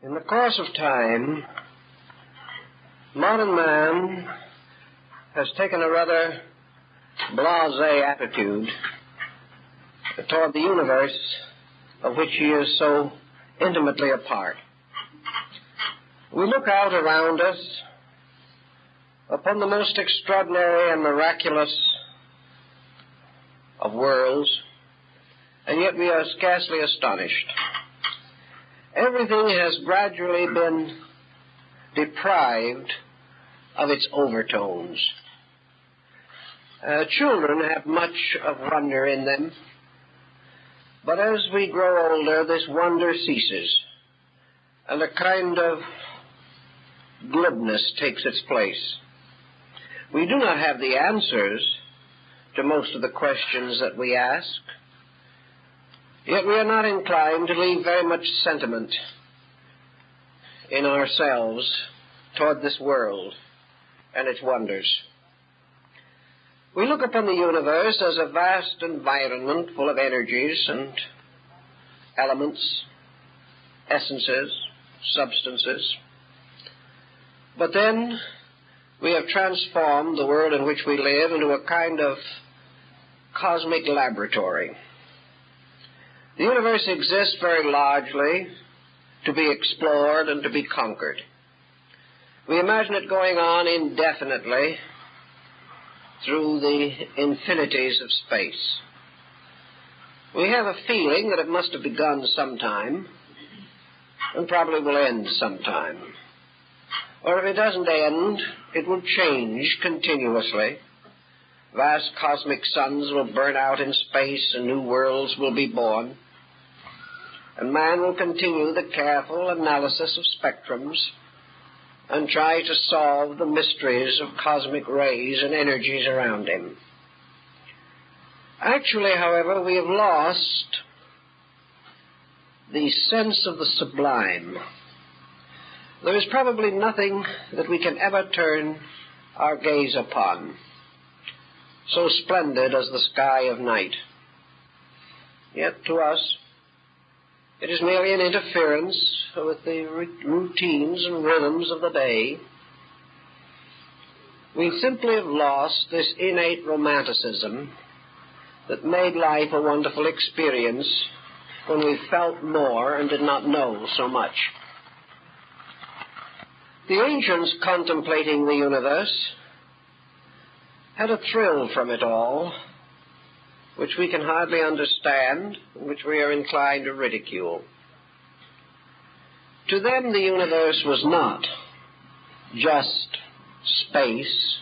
In the course of time, modern man has taken a rather blasé attitude toward the universe of which he is so intimately a part. We look out around us upon the most extraordinary and miraculous of worlds, and yet we are scarcely astonished. Everything has gradually been deprived of its overtones. Children have much of wonder in them, but as we grow older, this wonder ceases, and a kind of glibness takes its place. We do not have the answers to most of the questions that we ask, yet we are not inclined to leave very much sentiment in ourselves toward this world and its wonders. We look upon the universe as a vast environment full of energies and elements, essences, substances. But then we have transformed the world in which we live into a kind of cosmic laboratory. The universe exists very largely to be explored and to be conquered. We imagine it going on indefinitely through the infinities of space. We have a feeling that it must have begun sometime and probably will end sometime. Or if it doesn't end, it will change continuously. Vast cosmic suns will burn out in space and new worlds will be born. And man will continue the careful analysis of spectrums and try to solve the mysteries of cosmic rays and energies around him. Actually, however, we have lost the sense of the sublime. There is probably nothing that we can ever turn our gaze upon so splendid as the sky of night. Yet to us, it is merely an interference with the routines and rhythms of the day. We simply have lost this innate romanticism that made life a wonderful experience when we felt more and did not know so much. The ancients contemplating the universe had a thrill from it all, which we can hardly understand, and which we are inclined to ridicule. To them, the universe was not just space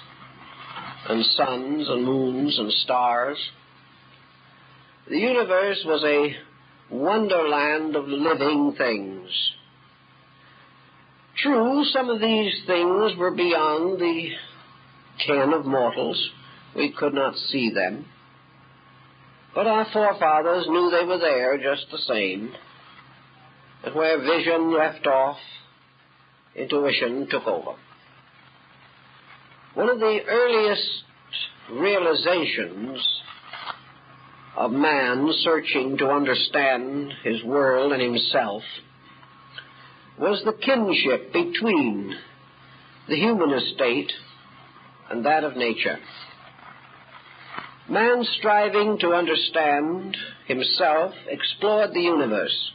and suns and moons and stars. The universe was a wonderland of living things. True, some of these things were beyond the ken of mortals. We could not see them. But our forefathers knew they were there just the same. And where vision left off, intuition took over. One of the earliest realizations of man searching to understand his world and himself was the kinship between the human estate and that of nature. Man, striving to understand himself, explored the universe,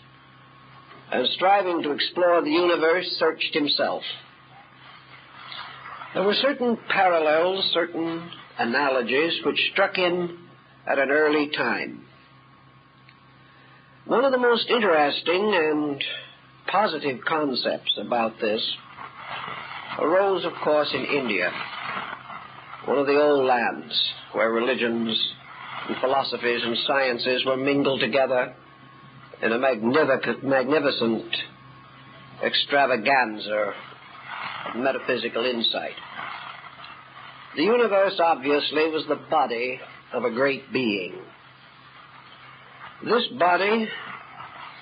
and striving to explore the universe, searched himself. There were certain parallels, certain analogies which struck him at an early time. One of the most interesting and positive concepts about this arose, of course, in India, one of the old lands where religions and philosophies and sciences were mingled together in a magnificent extravaganza of metaphysical insight. The universe, obviously, was the body of a great being. This body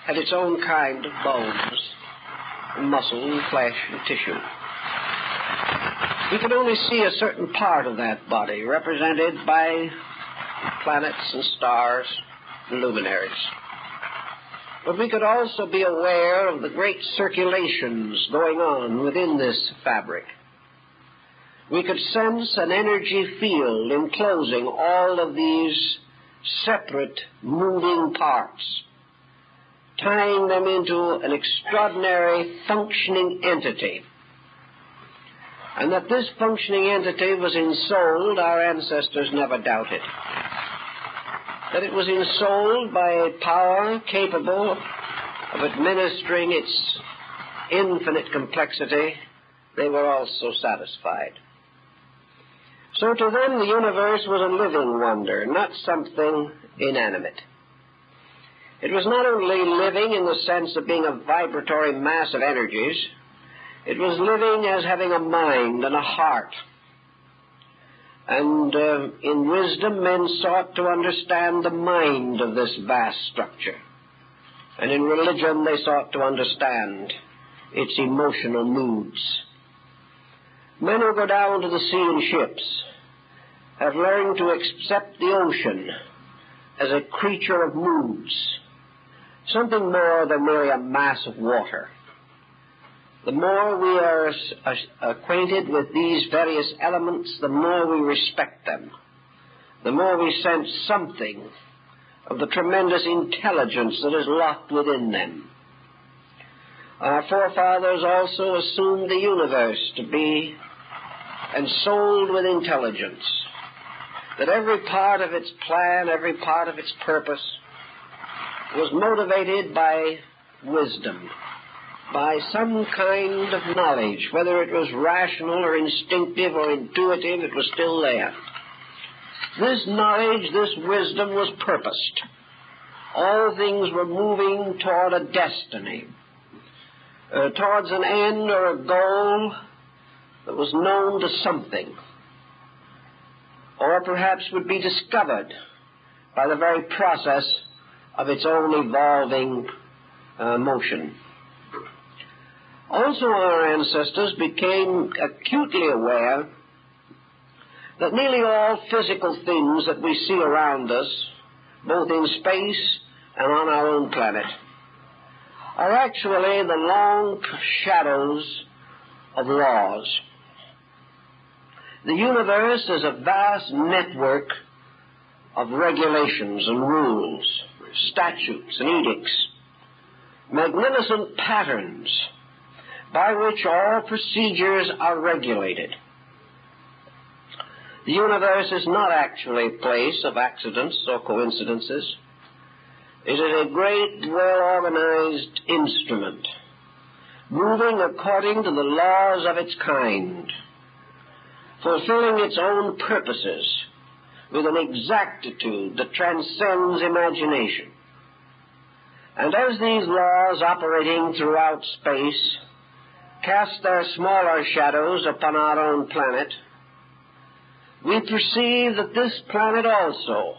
had its own kind of bones, and muscle, and flesh, and tissue. We could only see a certain part of that body, represented by planets and stars and luminaries. But we could also be aware of the great circulations going on within this fabric. We could sense an energy field enclosing all of these separate moving parts, tying them into an extraordinary functioning entity. And that this functioning entity was ensouled, our ancestors never doubted. That it was ensouled by a power capable of administering its infinite complexity, they were also satisfied. So to them the universe was a living wonder, not something inanimate. It was not only living in the sense of being a vibratory mass of energies, it was living as having a mind and a heart. And in wisdom, men sought to understand the mind of this vast structure. And in religion, they sought to understand its emotional moods. Men who go down to the sea in ships have learned to accept the ocean as a creature of moods, something more than merely a mass of water. The more we are acquainted with these various elements, the more we respect them, the more we sense something of the tremendous intelligence that is locked within them. Our forefathers also assumed the universe to be ensouled with intelligence, that every part of its plan, every part of its purpose was motivated by wisdom, by some kind of knowledge. Whether it was rational or instinctive or intuitive, it was still there. This knowledge, this wisdom was purposed. All things were moving toward a destiny, towards an end or a goal that was known to something, or perhaps would be discovered by the very process of its own evolving motion. Also, our ancestors became acutely aware that nearly all physical things that we see around us, both in space and on our own planet, are actually the long shadows of laws. The universe is a vast network of regulations and rules, statutes and edicts, magnificent patterns by which all procedures are regulated. The universe is not actually a place of accidents or coincidences. It is a great, well-organized instrument, moving according to the laws of its kind, fulfilling its own purposes with an exactitude that transcends imagination. And as these laws operating throughout space cast their smaller shadows upon our own planet, we perceive that this planet also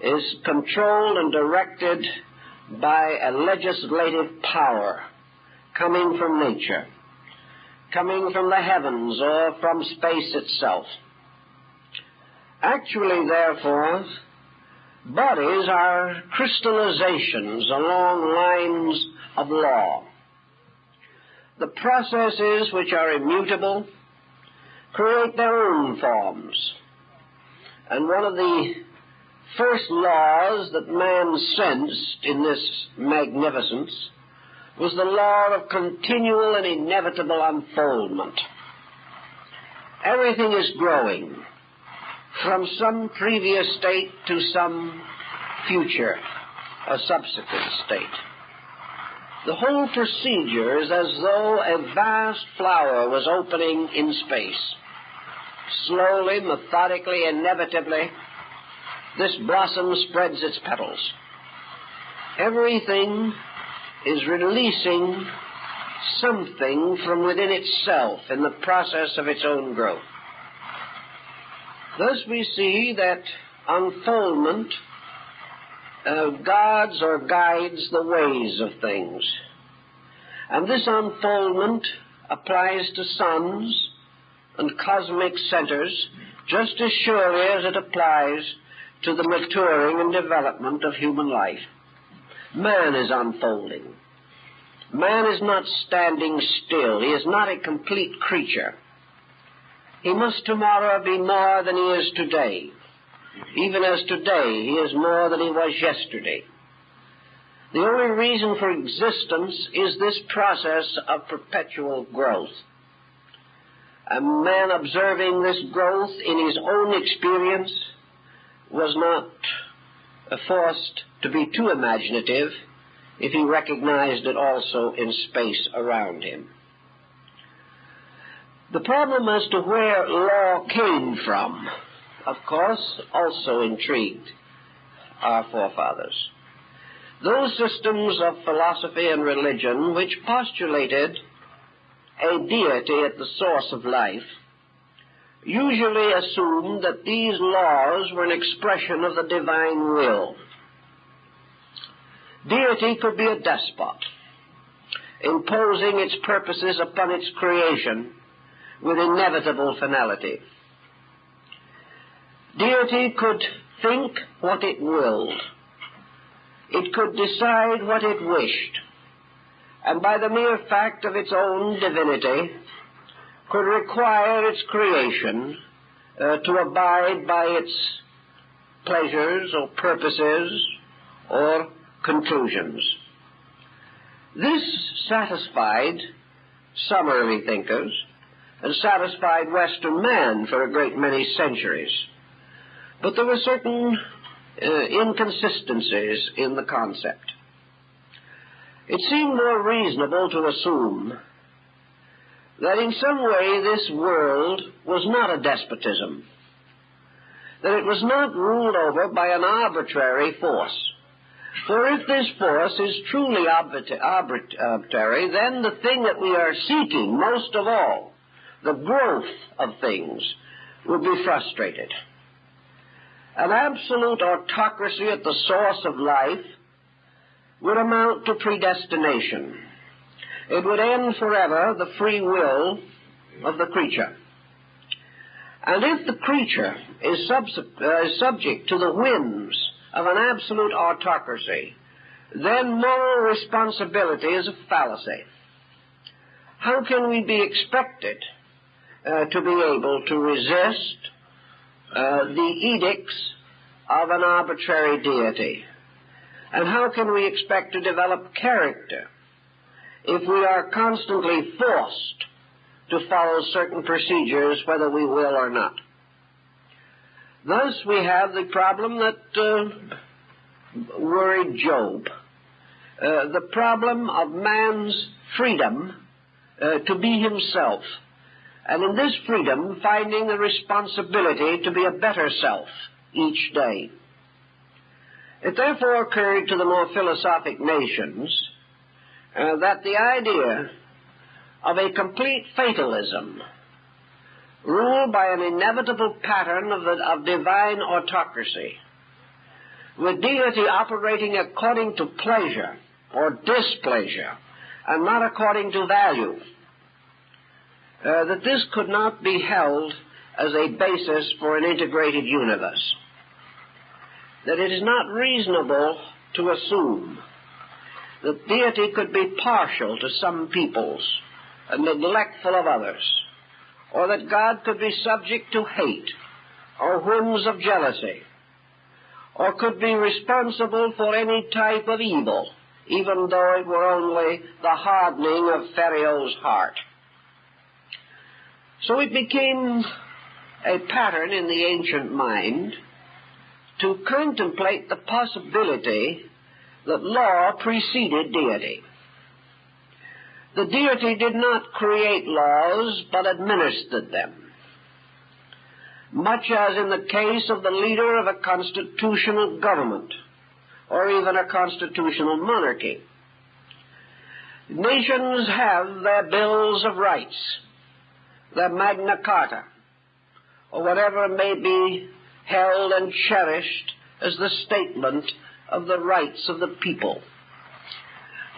is controlled and directed by a legislative power coming from nature, coming from the heavens or from space itself. Actually, therefore, bodies are crystallizations along lines of law. The processes which are immutable create their own forms. And one of the first laws that man sensed in this magnificence was the law of continual and inevitable unfoldment. Everything is growing from some previous state to some future, a subsequent state. The whole procedure is as though a vast flower was opening in space. Slowly, methodically, inevitably, this blossom spreads its petals. Everything is releasing something from within itself in the process of its own growth. Thus we see that unfoldment guards or guides the ways of things. And this unfoldment applies to suns and cosmic centers just as surely as it applies to the maturing and development of human life. Man is unfolding. Man is not standing still. He is not a complete creature. He must tomorrow be more than he is today. Even as today he is more than he was yesterday. The only reason for existence is this process of perpetual growth. A man observing this growth in his own experience was not forced to be too imaginative if he recognized it also in space around him. The problem as to where law came from, of course, also intrigued our forefathers. Those systems of philosophy and religion which postulated a deity at the source of life usually assumed that these laws were an expression of the divine will. Deity could be a despot, imposing its purposes upon its creation with inevitable finality. Deity could think what it willed. It could decide what it wished, and by the mere fact of its own divinity could require its creation to abide by its pleasures or purposes or conclusions. This satisfied some early thinkers and satisfied Western man for a great many centuries. But there were certain inconsistencies in the concept. It seemed more reasonable to assume that in some way this world was not a despotism, that it was not ruled over by an arbitrary force. For if this force is truly arbitrary, then the thing that we are seeking most of all, the growth of things, would be frustrated. An absolute autocracy at the source of life would amount to predestination. It would end forever the free will of the creature. And if the creature is subject to the whims of an absolute autocracy, then moral responsibility is a fallacy. How can we be expected to be able to resist the edicts of an arbitrary deity? And how can we expect to develop character if we are constantly forced to follow certain procedures whether we will or not? Thus we have the problem that worried Job, the problem of man's freedom to be himself, and in this freedom finding the responsibility to be a better self each day. It therefore occurred to the more philosophic nations that the idea of a complete fatalism ruled by an inevitable pattern of divine autocracy, with deity operating according to pleasure or displeasure and not according to value, that this could not be held as a basis for an integrated universe, that it is not reasonable to assume that deity could be partial to some peoples and neglectful of others, or that God could be subject to hate or whims of jealousy, or could be responsible for any type of evil, even though it were only the hardening of Pharaoh's heart. So it became a pattern in the ancient mind to contemplate the possibility that law preceded deity. The deity did not create laws, but administered them, much as in the case of the leader of a constitutional government, or even a constitutional monarchy. Nations have their bills of rights, their Magna Carta, or whatever may be held and cherished as the statement of the rights of the people.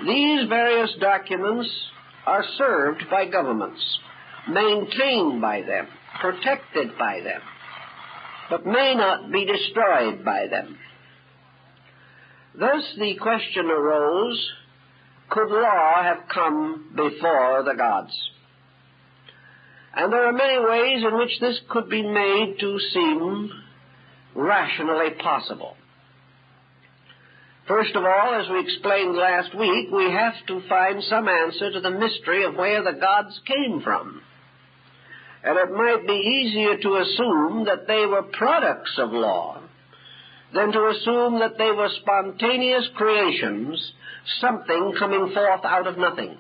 These various documents are served by governments, maintained by them, protected by them, but may not be destroyed by them. Thus the question arose, could law have come before the gods? And there are many ways in which this could be made to seem rationally possible. First of all, as we explained last week, we have to find some answer to the mystery of where the gods came from. And it might be easier to assume that they were products of law than to assume that they were spontaneous creations, something coming forth out of nothing.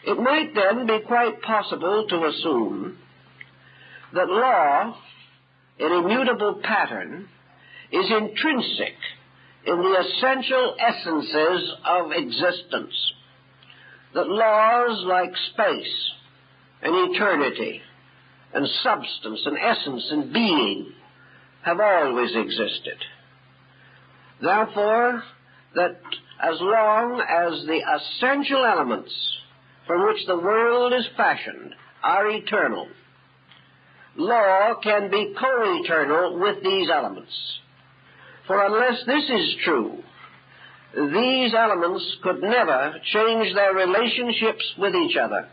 It might then be quite possible to assume that law, in immutable pattern, is intrinsic in the essential essences of existence, that laws like space and eternity and substance and essence and being have always existed. Therefore, that as long as the essential elements from which the world is fashioned are eternal, law can be co-eternal with these elements. For unless this is true, these elements could never change their relationships with each other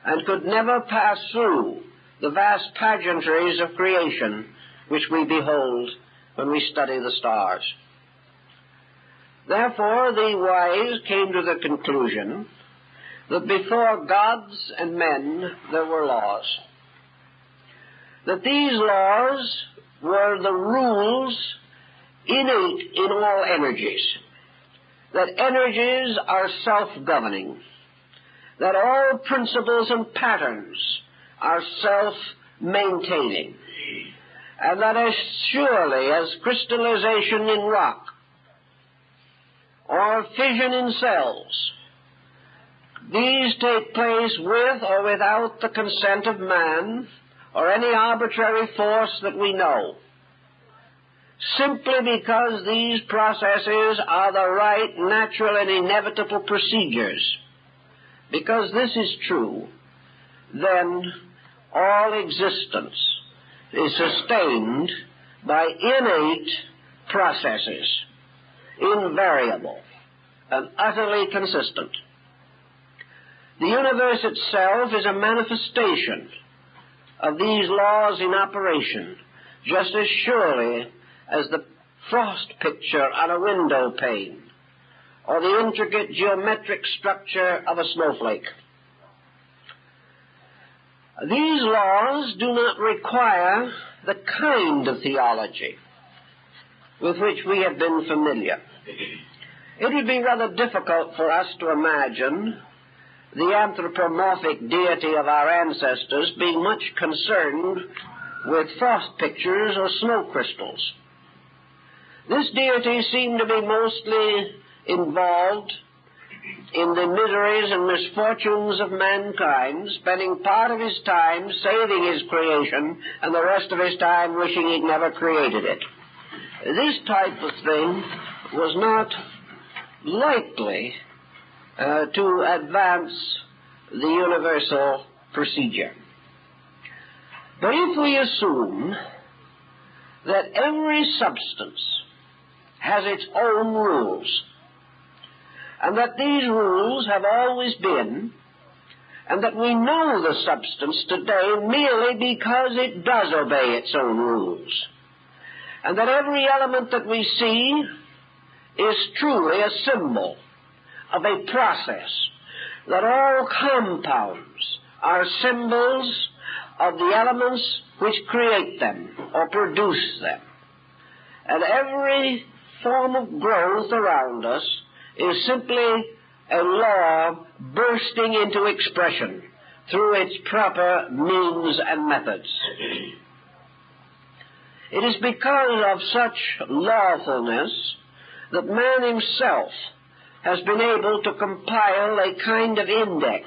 and could never pass through the vast pageantries of creation which we behold when we study the stars. Therefore, the wise came to the conclusion that before gods and men there were laws, that these laws were the rules innate in all energies, that energies are self-governing, that all principles and patterns are self-maintaining, and that as surely as crystallization in rock or fission in cells, these take place with or without the consent of man or any arbitrary force that we know, simply because these processes are the right, natural, and inevitable procedures. Because this is true, then all existence is sustained by innate processes, invariable and utterly consistent. The universe itself is a manifestation of these laws in operation, just as surely as the frost picture on a window pane or the intricate geometric structure of a snowflake. These laws do not require the kind of theology with which we have been familiar. It would be rather difficult for us to imagine the anthropomorphic deity of our ancestors being much concerned with frost pictures or snow crystals. This deity seemed to be mostly involved in the miseries and misfortunes of mankind, spending part of his time saving his creation and the rest of his time wishing he'd never created it. This type of thing was not likely to advance the universal procedure. But if we assume that every substance has its own rules, and that these rules have always been, and that we know the substance today merely because it does obey its own rules, and that every element that we see is truly a symbol of a process, that all compounds are symbols of the elements which create them or produce them, and every form of growth around us is simply a law bursting into expression through its proper means and methods. It is because of such lawfulness that man himself has been able to compile a kind of index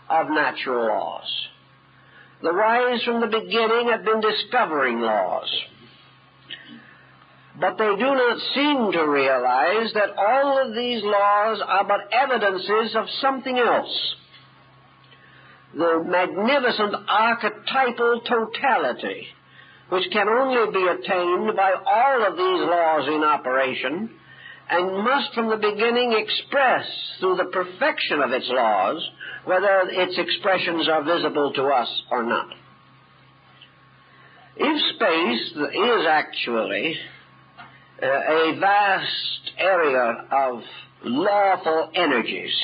of natural laws. The wise from the beginning have been discovering laws, but they do not seem to realize that all of these laws are but evidences of something else. The magnificent archetypal totality which can only be attained by all of these laws in operation, and must from the beginning express through the perfection of its laws, whether its expressions are visible to us or not. If space is actually a vast area of lawful energies,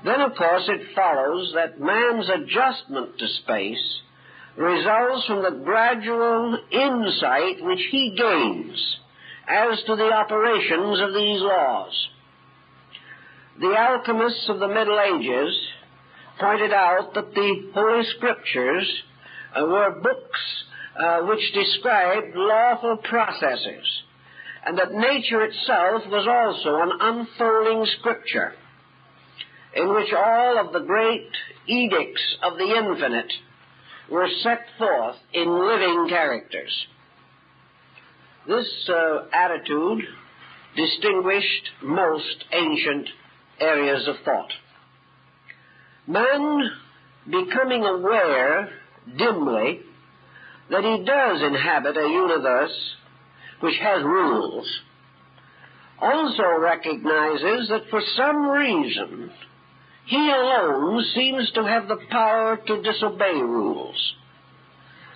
then of course it follows that man's adjustment to space results from the gradual insight which he gains as to the operations of these laws. The alchemists of the Middle Ages pointed out that the Holy Scriptures were books which described lawful processes, and that nature itself was also an unfolding scripture in which all of the great edicts of the infinite were set forth in living characters. This attitude distinguished most ancient areas of thought. Man, becoming aware dimly that he does inhabit a universe which has rules, also recognizes that for some reason he alone seems to have the power to disobey rules.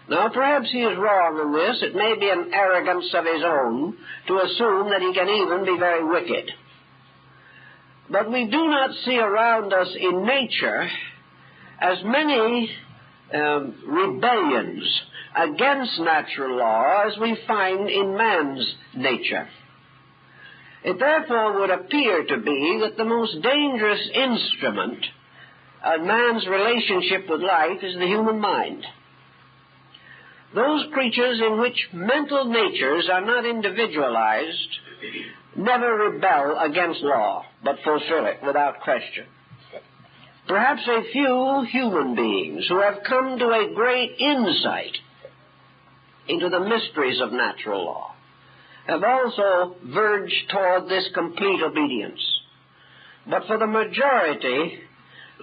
Now, perhaps he is wrong in this. It may be an arrogance of his own to assume that he can even be very wicked. But we do not see around us in nature as many rebellions against natural law as we find in man's nature. It therefore would appear to be that the most dangerous instrument of man's relationship with life is the human mind. Those creatures in which mental natures are not individualized never rebel against law, but fulfill it without question. Perhaps a few human beings who have come to a great insight into the mysteries of natural law have also verged toward this complete obedience. But for the majority,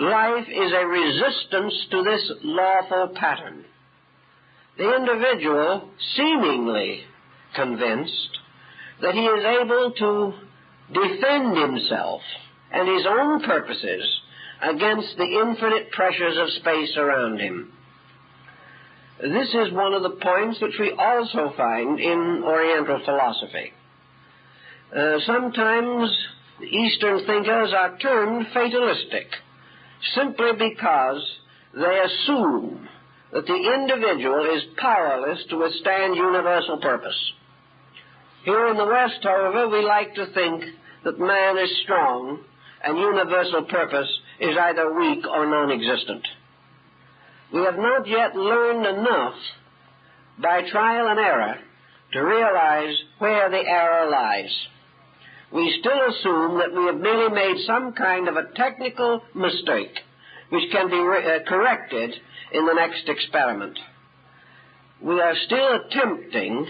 life is a resistance to this lawful pattern. The individual, seemingly convinced that he is able to defend himself and his own purposes against the infinite pressures of space around him. This is one of the points which we also find in Oriental philosophy. Sometimes Eastern thinkers are termed fatalistic simply because they assume that the individual is powerless to withstand universal purpose. Here in the West, however, we like to think that man is strong and universal purpose is either weak or non-existent. We have not yet learned enough by trial and error to realize where the error lies. We still assume that we have merely made some kind of a technical mistake which can be corrected in the next experiment. We are still attempting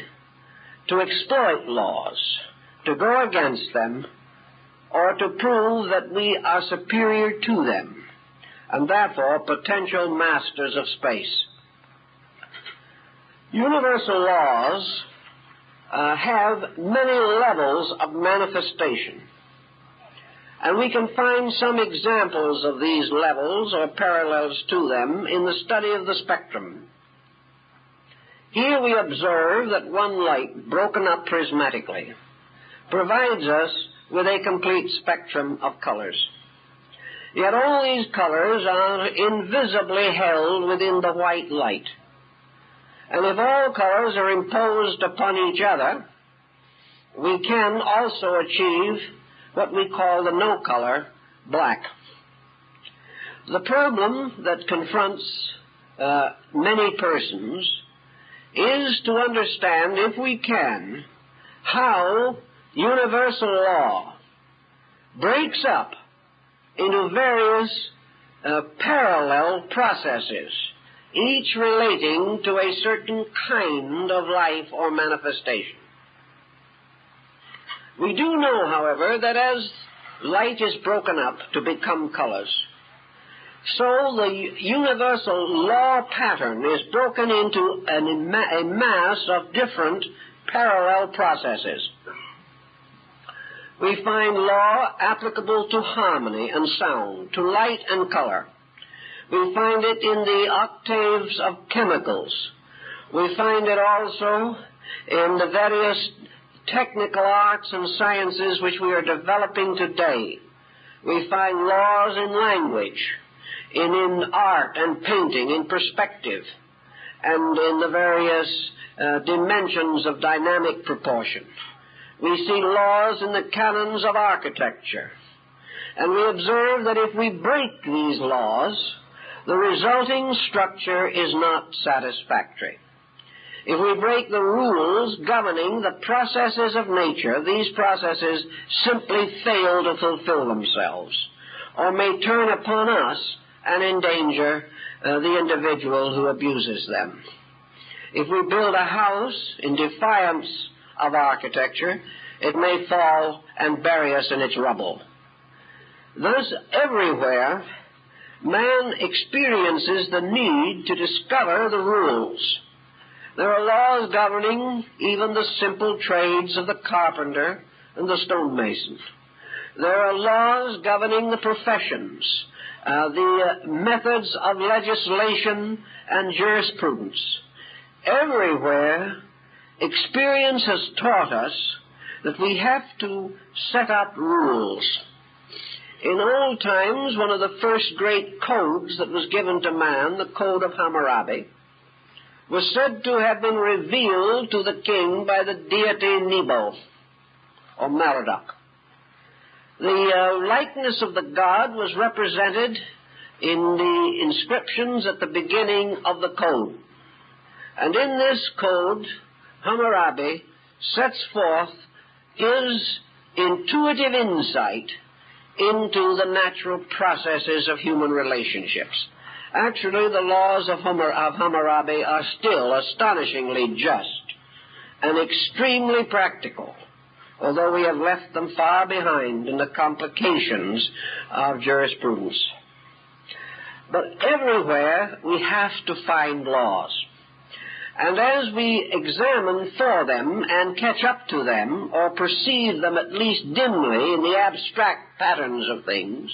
to exploit laws, to go against them, or to prove that we are superior to them, and therefore potential masters of space. Universal laws have many levels of manifestation, and we can find some examples of these levels or parallels to them in the study of the spectrum. Here we observe that one light, broken up prismatically, provides us with a complete spectrum of colors. Yet all these colors are invisibly held within the white light. And if all colors are imposed upon each other, we can also achieve what we call the no-color black. The problem that confronts many persons is to understand, if we can, how universal law breaks up into various parallel processes, each relating to a certain kind of life or manifestation. We do know, however, that as light is broken up to become colors, So the universal law pattern is broken into a mass of different parallel processes. We find law applicable to harmony and sound, to light and color. We find it in the octaves of chemicals. We find it also in the various technical arts and sciences which we are developing today. We find laws in language, in art and painting, in perspective, and in the various dimensions of dynamic proportion. We see laws in the canons of architecture, and we observe that if we break these laws, the resulting structure is not satisfactory. If we break the rules governing the processes of nature, these processes simply fail to fulfill themselves, or may turn upon us and endanger the individual who abuses them. If we build a house in defiance of architecture, it may fall and bury us in its rubble. Thus, everywhere, man experiences the need to discover the rules. There are laws governing even the simple trades of the carpenter and the stonemason. There are laws governing the professions, the methods of legislation and jurisprudence. Everywhere, experience has taught us that we have to set up rules. In old times, one of the first great codes that was given to man, the Code of Hammurabi, was said to have been revealed to the king by the deity Nebo, or Merodach. The likeness of the god was represented in the inscriptions at the beginning of the code. And in this code, Hammurabi sets forth his intuitive insight into the natural processes of human relationships. Actually, the laws of Hammurabi are still astonishingly just and extremely practical, although we have left them far behind in the complications of jurisprudence. But everywhere we have to find laws. And as we examine for them and catch up to them, or perceive them at least dimly in the abstract patterns of things,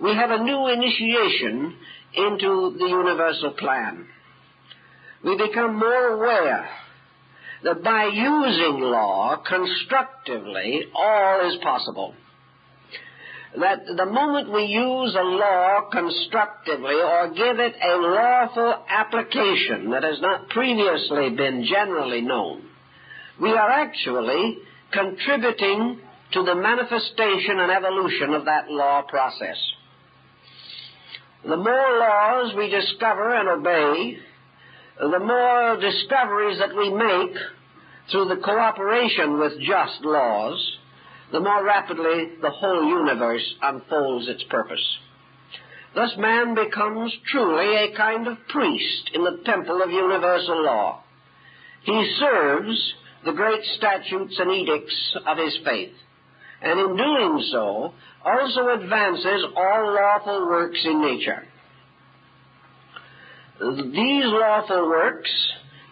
we have a new initiation into the universal plan. We become more aware that by using law constructively, all is possible. That the moment we use a law constructively or give it a lawful application that has not previously been generally known, we are actually contributing to the manifestation and evolution of that law process. The more laws we discover and obey, the more discoveries that we make through the cooperation with just laws, the more rapidly the whole universe unfolds its purpose. Thus man becomes truly a kind of priest in the temple of universal law. He serves the great statutes and edicts of his faith, and in doing so also advances all lawful works in nature. These lawful works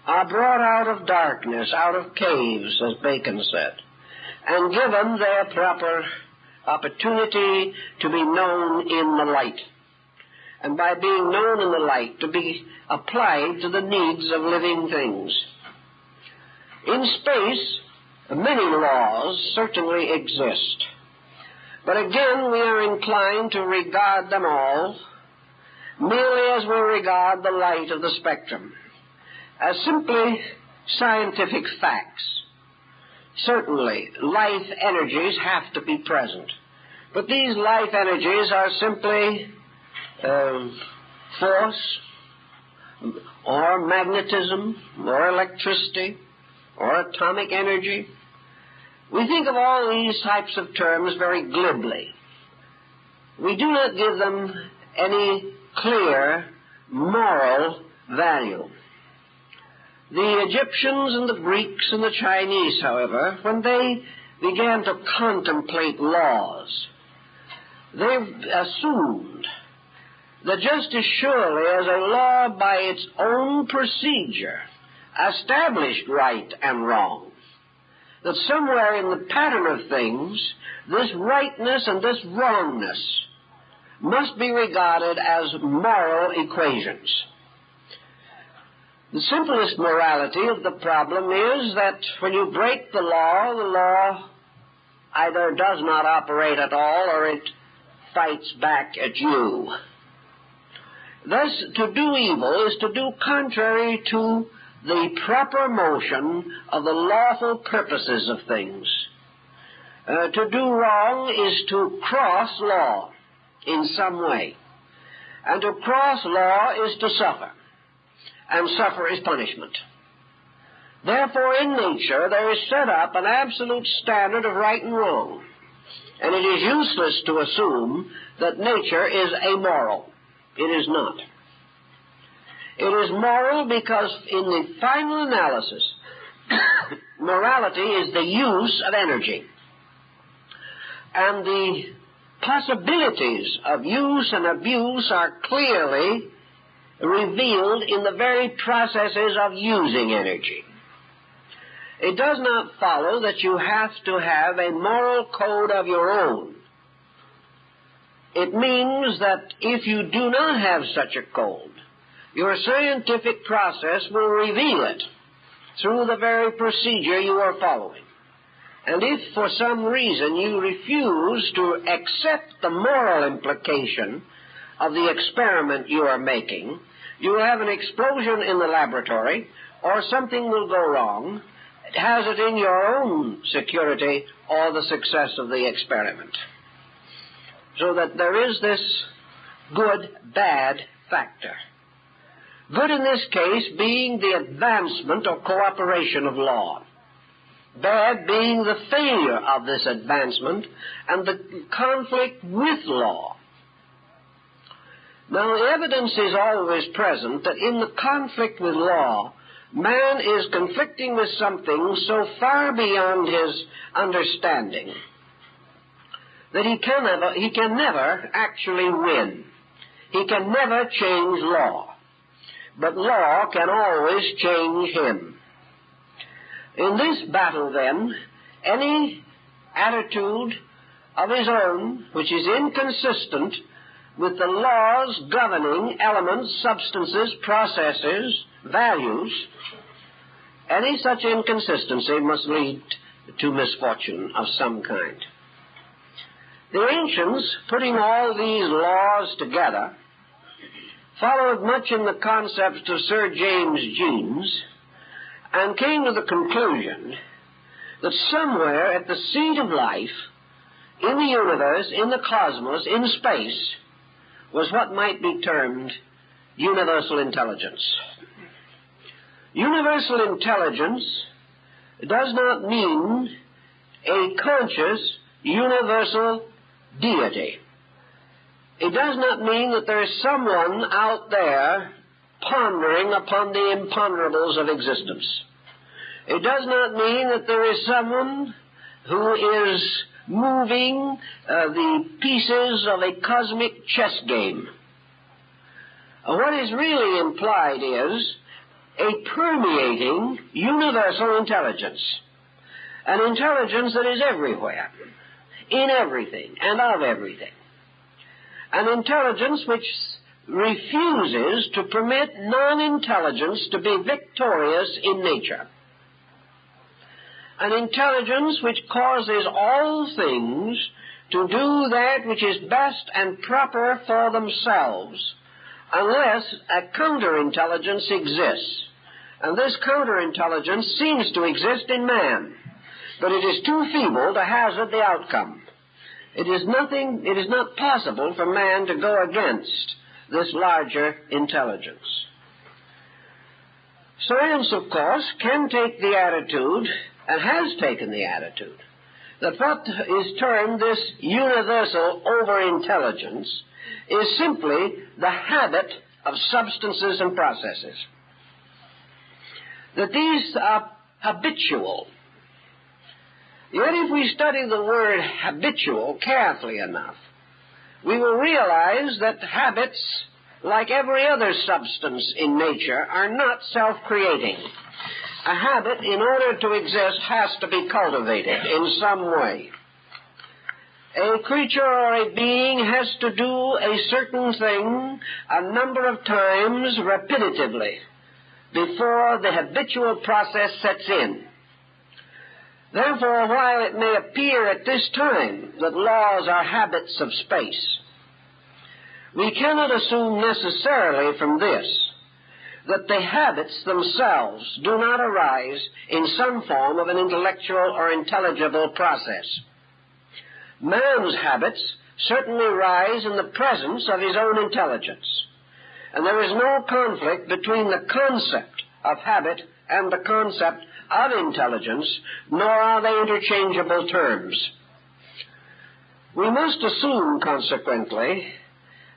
are brought out of darkness, out of caves, as Bacon said, and given their proper opportunity to be known in the light, and by being known in the light, to be applied to the needs of living things. In space, many laws certainly exist, but again we are inclined to regard them all merely as we regard the light of the spectrum, as simply scientific facts. Certainly, life energies have to be present, but these life energies are simply force, or magnetism, or electricity, or atomic energy. We think of all these types of terms very glibly. We do not give them any clear moral value. The Egyptians and the Greeks and the Chinese, however, when they began to contemplate laws, they assumed that just as surely as a law by its own procedure established right and wrong, that somewhere in the pattern of things, this rightness and this wrongness must be regarded as moral equations. The simplest morality of the problem is that when you break the law either does not operate at all or it fights back at you. Thus, to do evil is to do contrary to the proper motion of the lawful purposes of things. To do wrong is to cross law in some way. And to cross law is to suffer. And suffer is punishment. Therefore, in nature, there is set up an absolute standard of right and wrong. And it is useless to assume that nature is amoral. It is not. It is moral because in the final analysis, morality is the use of energy. And the possibilities of use and abuse are clearly revealed in the very processes of using energy. It does not follow that you have to have a moral code of your own. It means that if you do not have such a code, your scientific process will reveal it through the very procedure you are following. And if for some reason you refuse to accept the moral implication of the experiment you are making, you will have an explosion in the laboratory, or something will go wrong, has it in your own security or the success of the experiment. So that there is this good-bad factor. Good in this case being the advancement or cooperation of law. Bad being the failure of this advancement and the conflict with law. Now, evidence is always present that in the conflict with law, man is conflicting with something so far beyond his understanding that he can never actually win. He can never change law. But law can always change him. In this battle, then, any attitude of his own which is inconsistent with the laws governing elements, substances, processes, values, any such inconsistency must lead to misfortune of some kind. The ancients, putting all these laws together, followed much in the concepts of Sir James Jeans and came to the conclusion that somewhere at the seat of life, in the universe, in the cosmos, in space, was what might be termed universal intelligence. Universal intelligence does not mean a conscious universal deity. It does not mean that there is someone out there pondering upon the imponderables of existence. It does not mean that there is someone who is moving the pieces of a cosmic chess game. What is really implied is a permeating universal intelligence, an intelligence that is everywhere, in everything, and of everything. An intelligence which refuses to permit non-intelligence to be victorious in nature. An intelligence which causes all things to do that which is best and proper for themselves, unless a counterintelligence exists. And this counterintelligence seems to exist in man, but it is too feeble to hazard the outcome. It is not possible for man to go against this larger intelligence. Science, of course, can take the attitude, and has taken the attitude, that what is termed this universal overintelligence is simply the habit of substances and processes. That these are habitual. Yet if we study the word habitual carefully enough, we will realize that habits like every other substance in nature, are not self-creating. A habit, in order to exist, has to be cultivated in some way. A creature or a being has to do a certain thing a number of times repetitively before the habitual process sets in. Therefore, while it may appear at this time that laws are habits of space, we cannot assume necessarily from this that the habits themselves do not arise in some form of an intellectual or intelligible process. Man's habits certainly rise in the presence of his own intelligence, and there is no conflict between the concept of habit and the concept of intelligence, nor are they interchangeable terms. We must assume, consequently,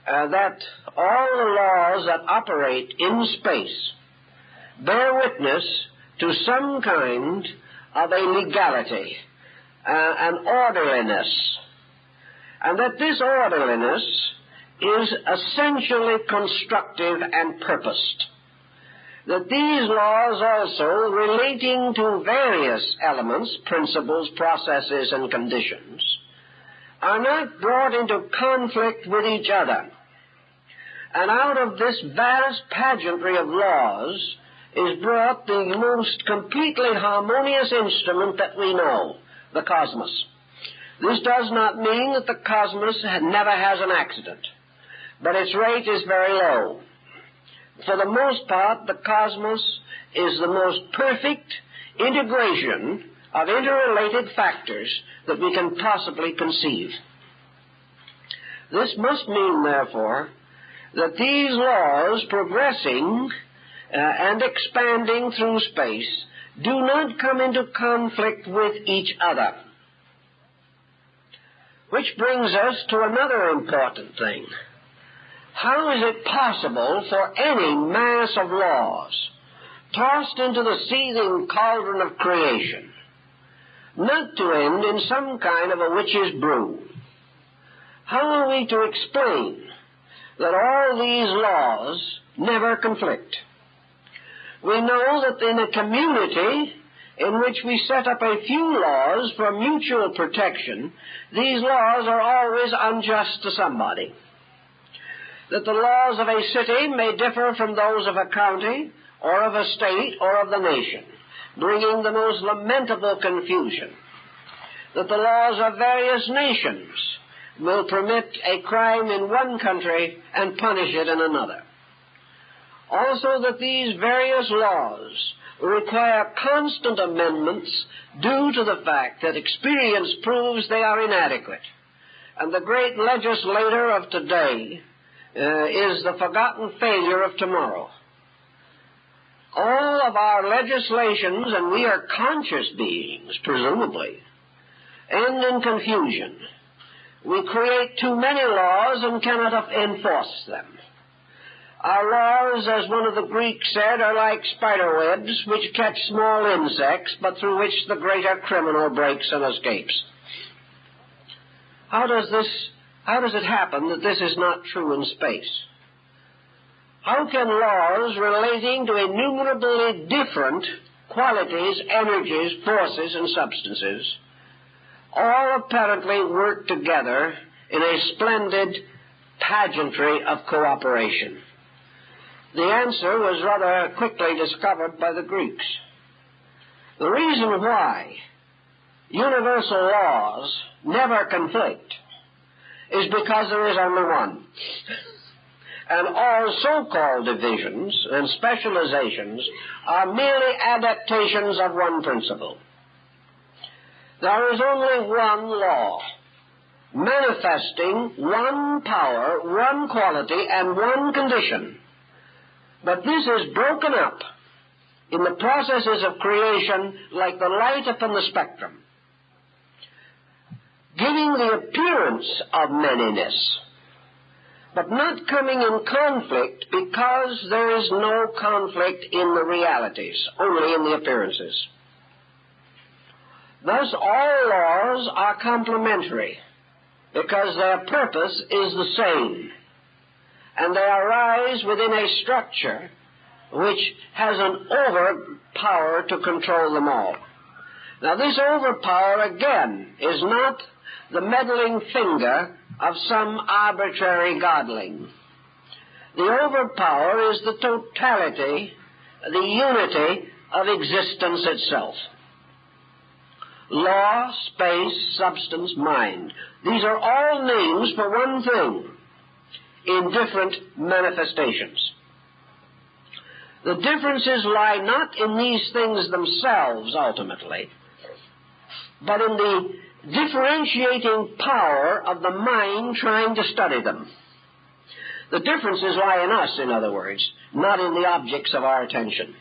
that all the laws that operate in space bear witness to some kind of a legality, an orderliness, and that this orderliness is essentially constructive and purposed. That these laws also, relating to various elements, principles, processes, and conditions, are not brought into conflict with each other. And out of this vast pageantry of laws is brought the most completely harmonious instrument that we know, the cosmos. This does not mean that the cosmos never has an accident, but its rate is very low. For the most part, the cosmos is the most perfect integration of interrelated factors that we can possibly conceive. This must mean, therefore, that these laws progressing and expanding through space do not come into conflict with each other. Which brings us to another important thing. How is it possible for any mass of laws tossed into the seething cauldron of creation not to end in some kind of a witch's brew? How are we to explain that all these laws never conflict? We know that in a community in which we set up a few laws for mutual protection, these laws are always unjust to somebody. That the laws of a city may differ from those of a county, or of a state, or of the nation, bringing the most lamentable confusion. That the laws of various nations will permit a crime in one country and punish it in another. Also that these various laws require constant amendments due to the fact that experience proves they are inadequate. And the great legislator of today is the forgotten failure of tomorrow. All of our legislations, and we are conscious beings, presumably, end in confusion. We create too many laws and cannot enforce them. Our laws, as one of the Greeks said, are like spider webs which catch small insects, but through which the greater criminal breaks and escapes. How does it happen that this is not true in space? How can laws relating to innumerably different qualities, energies, forces, and substances all apparently work together in a splendid pageantry of cooperation? The answer was rather quickly discovered by the Greeks. The reason why universal laws never conflict is because there is only one. And all so-called divisions and specializations are merely adaptations of one principle. There is only one law, manifesting one power, one quality, and one condition. But this is broken up in the processes of creation like the light upon the spectrum, giving the appearance of manyness, but not coming in conflict because there is no conflict in the realities, only in the appearances. Thus, all laws are complementary because their purpose is the same. and they arise within a structure which has an overpower to control them all. Now, this overpower, again, is not the meddling finger of some arbitrary godling. The overpower is the totality, the unity of existence itself. Law, space, substance, mind. These are all names for one thing in different manifestations. The differences lie not in these things themselves, ultimately, but in the differentiating power of the mind trying to study them. The differences lie in us, in other words, not in the objects of our attention.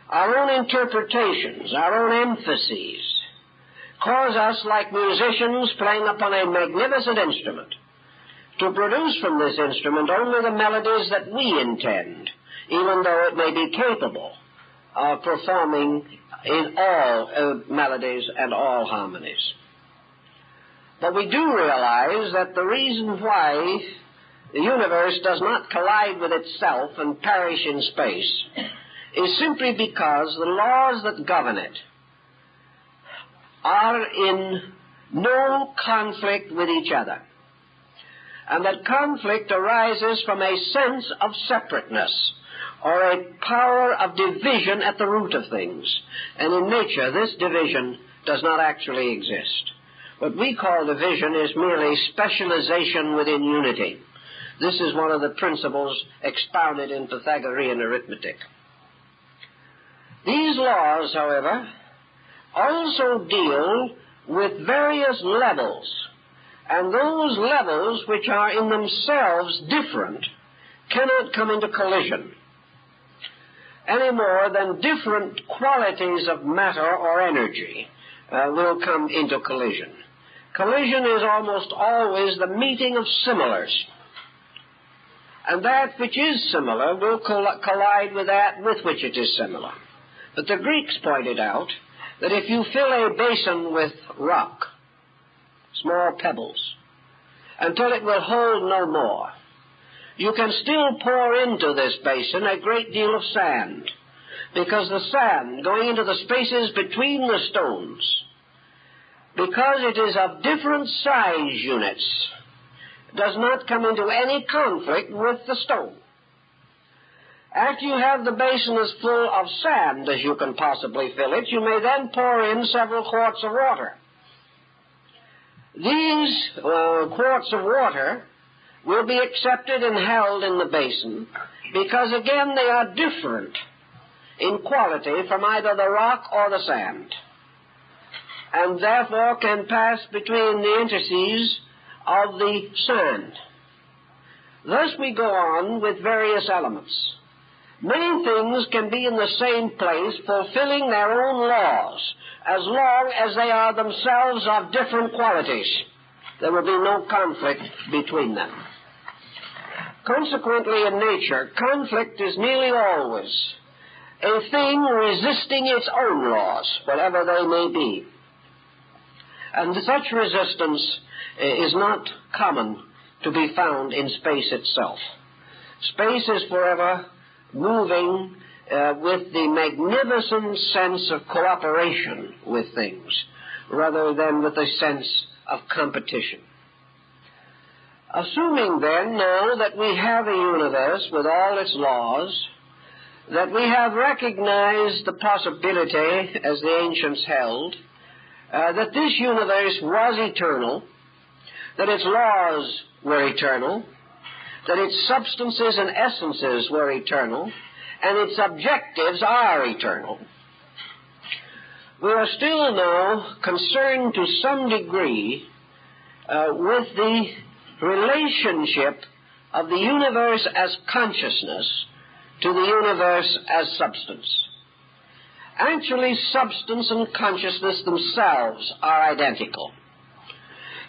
Our own interpretations, our own emphases, cause us, like musicians playing upon a magnificent instrument, to produce from this instrument only the melodies that we intend, even though it may be capable of performing in all melodies and all harmonies. But we do realize that the reason why the universe does not collide with itself and perish in space is simply because the laws that govern it are in no conflict with each other, and that conflict arises from a sense of separateness or a power of division at the root of things. And in nature, this division does not actually exist. What we call division is merely specialization within unity. This is one of the principles expounded in Pythagorean arithmetic. These laws, however, also deal with various levels, and those levels which are in themselves different cannot come into collision any more than different qualities of matter or energy will come into collision. Collision is almost always the meeting of similars, and that which is similar will collide with that with which it is similar. But the Greeks pointed out that if you fill a basin with rock, small pebbles, until it will hold no more, you can still pour into this basin a great deal of sand, because the sand, going into the spaces between the stones, because it is of different size units, does not come into any conflict with the stone. After you have the basin as full of sand as you can possibly fill it, you may then pour in several quarts of water. These quarts of water will be accepted and held in the basin because, again, they are different in quality from either the rock or the sand, and therefore can pass between the interstices of the sand. Thus we go on with various elements. Many things can be in the same place, fulfilling their own laws, as long as they are themselves of different qualities. There will be no conflict between them. Consequently, in nature, conflict is nearly always a thing resisting its own laws, whatever they may be. And such resistance is not common to be found in space itself. Space is forever moving with the magnificent sense of cooperation with things, rather than with a sense of competition. Assuming then now that we have a universe with all its laws, that we have recognized the possibility, as the ancients held, that this universe was eternal, that its laws were eternal, that its substances and essences were eternal, and its objectives are eternal, we are still now concerned to some degree with the relationship of the universe as consciousness to the universe as substance. Actually, substance and consciousness themselves are identical,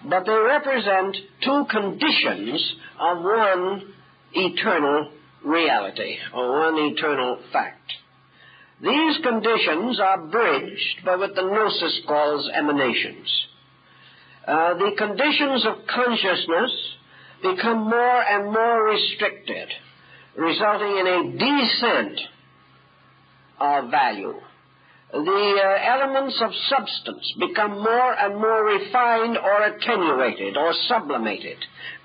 but they represent two conditions of one eternal reality, or one eternal fact. These conditions are bridged by what the Gnosis calls emanations. The conditions of consciousness become more and more restricted, resulting in a descent of value. The elements of substance become more and more refined or attenuated or sublimated,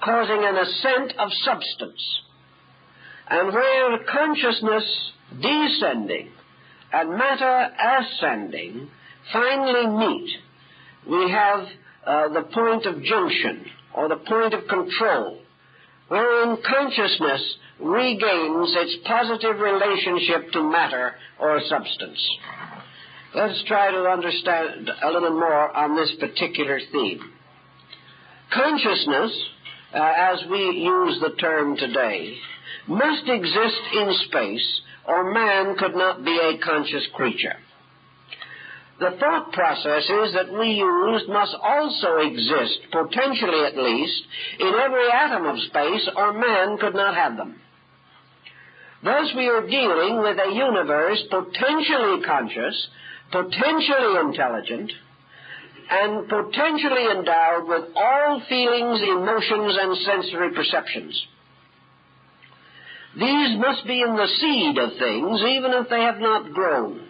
causing an ascent of substance. And where consciousness descending and matter ascending finally meet, we have the point of junction, or the point of control, wherein consciousness regains its positive relationship to matter or substance. Let's try to understand a little more on this particular theme. Consciousness, as we use the term today, must exist in space, or man could not be a conscious creature. The thought processes that we use must also exist, potentially at least, in every atom of space, or man could not have them. Thus we are dealing with a universe potentially conscious, potentially intelligent, and potentially endowed with all feelings, emotions, and sensory perceptions. These must be in the seed of things, even if they have not grown.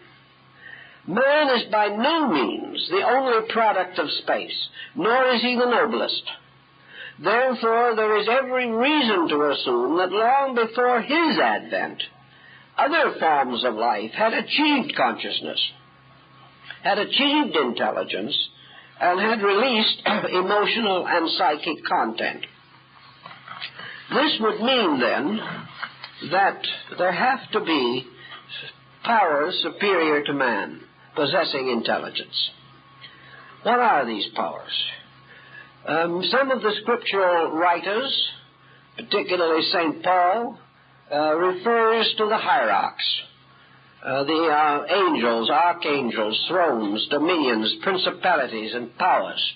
Man is by no means the only product of space, nor is he the noblest. Therefore, there is every reason to assume that long before his advent, other forms of life had achieved consciousness, had achieved intelligence, and had released emotional and psychic content. This would mean, then, that there have to be powers superior to man, possessing intelligence. What are these powers? Some of the scriptural writers, particularly St. Paul, refers to the hierarchs, the angels, archangels, thrones, dominions, principalities, and powers.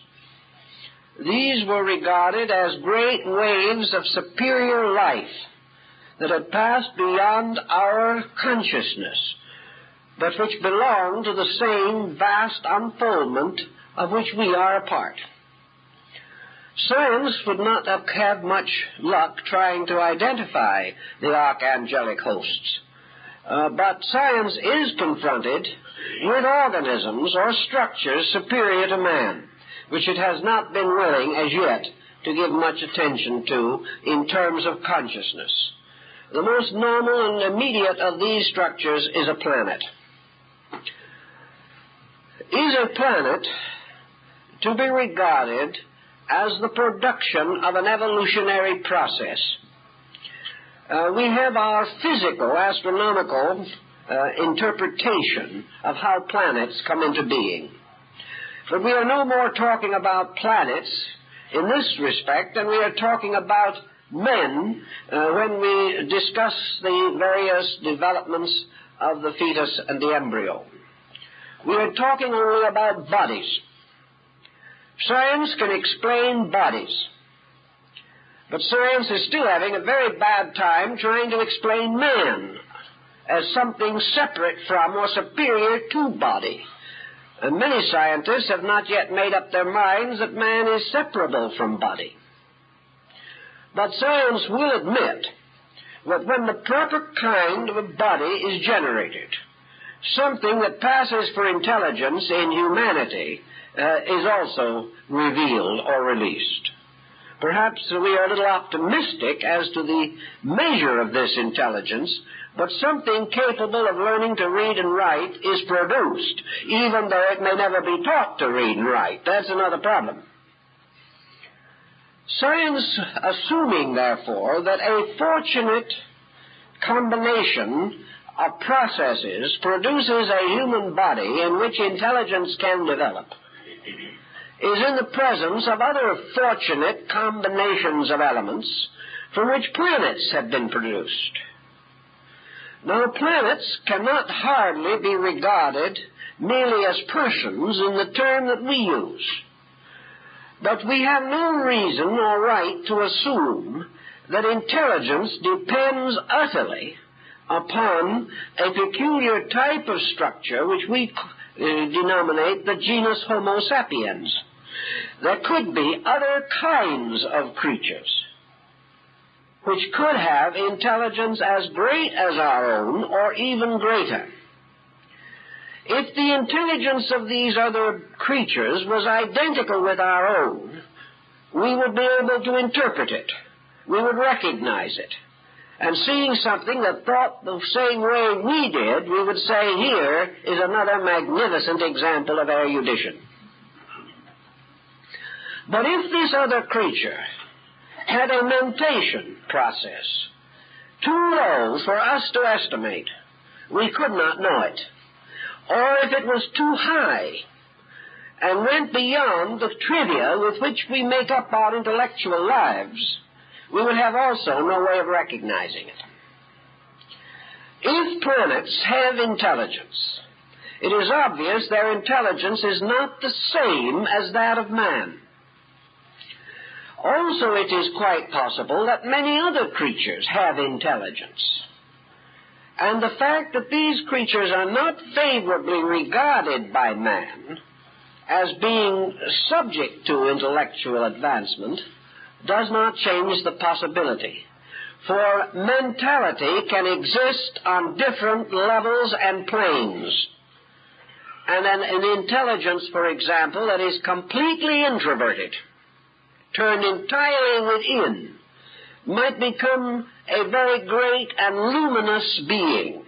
These were regarded as great waves of superior life that had passed beyond our consciousness, but which belong to the same vast unfoldment of which we are a part. Science would not have had much luck trying to identify the archangelic hosts, but science is confronted with organisms or structures superior to man, which it has not been willing as yet to give much attention to in terms of consciousness. The most normal and immediate of these structures is a planet. Is a planet to be regarded as the production of an evolutionary process? We have our physical, astronomical interpretation of how planets come into being. But we are no more talking about planets in this respect than we are talking about men when we discuss the various developments of the fetus and the embryo. We are talking only about bodies. Science can explain bodies, but science is still having a very bad time trying to explain man as something separate from or superior to body. And many scientists have not yet made up their minds that man is separable from body. But science will admit that when the proper kind of a body is generated, something that passes for intelligence in humanity is also revealed or released. Perhaps we are a little optimistic as to the measure of this intelligence, but something capable of learning to read and write is produced, even though it may never be taught to read and write. That's another problem. Science, assuming, therefore, that a fortunate combination of processes produces a human body in which intelligence can develop, is in the presence of other fortunate combinations of elements from which planets have been produced. Now, planets cannot hardly be regarded merely as persons in the term that we use. But we have no reason or right to assume that intelligence depends utterly upon a peculiar type of structure which we denominate the genus Homo sapiens. There could be other kinds of creatures, which could have intelligence as great as our own or even greater. If the intelligence of these other creatures was identical with our own, we would be able to interpret it. We would recognize it. And seeing something that thought the same way we did, we would say, here is another magnificent example of erudition. But if this other creature had a mentation process too low for us to estimate, we could not know it. Or if it was too high and went beyond the trivia with which we make up our intellectual lives, we would have also no way of recognizing it. If planets have intelligence, it is obvious their intelligence is not the same as that of man. Also, it is quite possible that many other creatures have intelligence. And the fact that these creatures are not favorably regarded by man as being subject to intellectual advancement does not change the possibility. For mentality can exist on different levels and planes. And an intelligence, for example, that is completely introverted, turned entirely within, might become a very great and luminous being.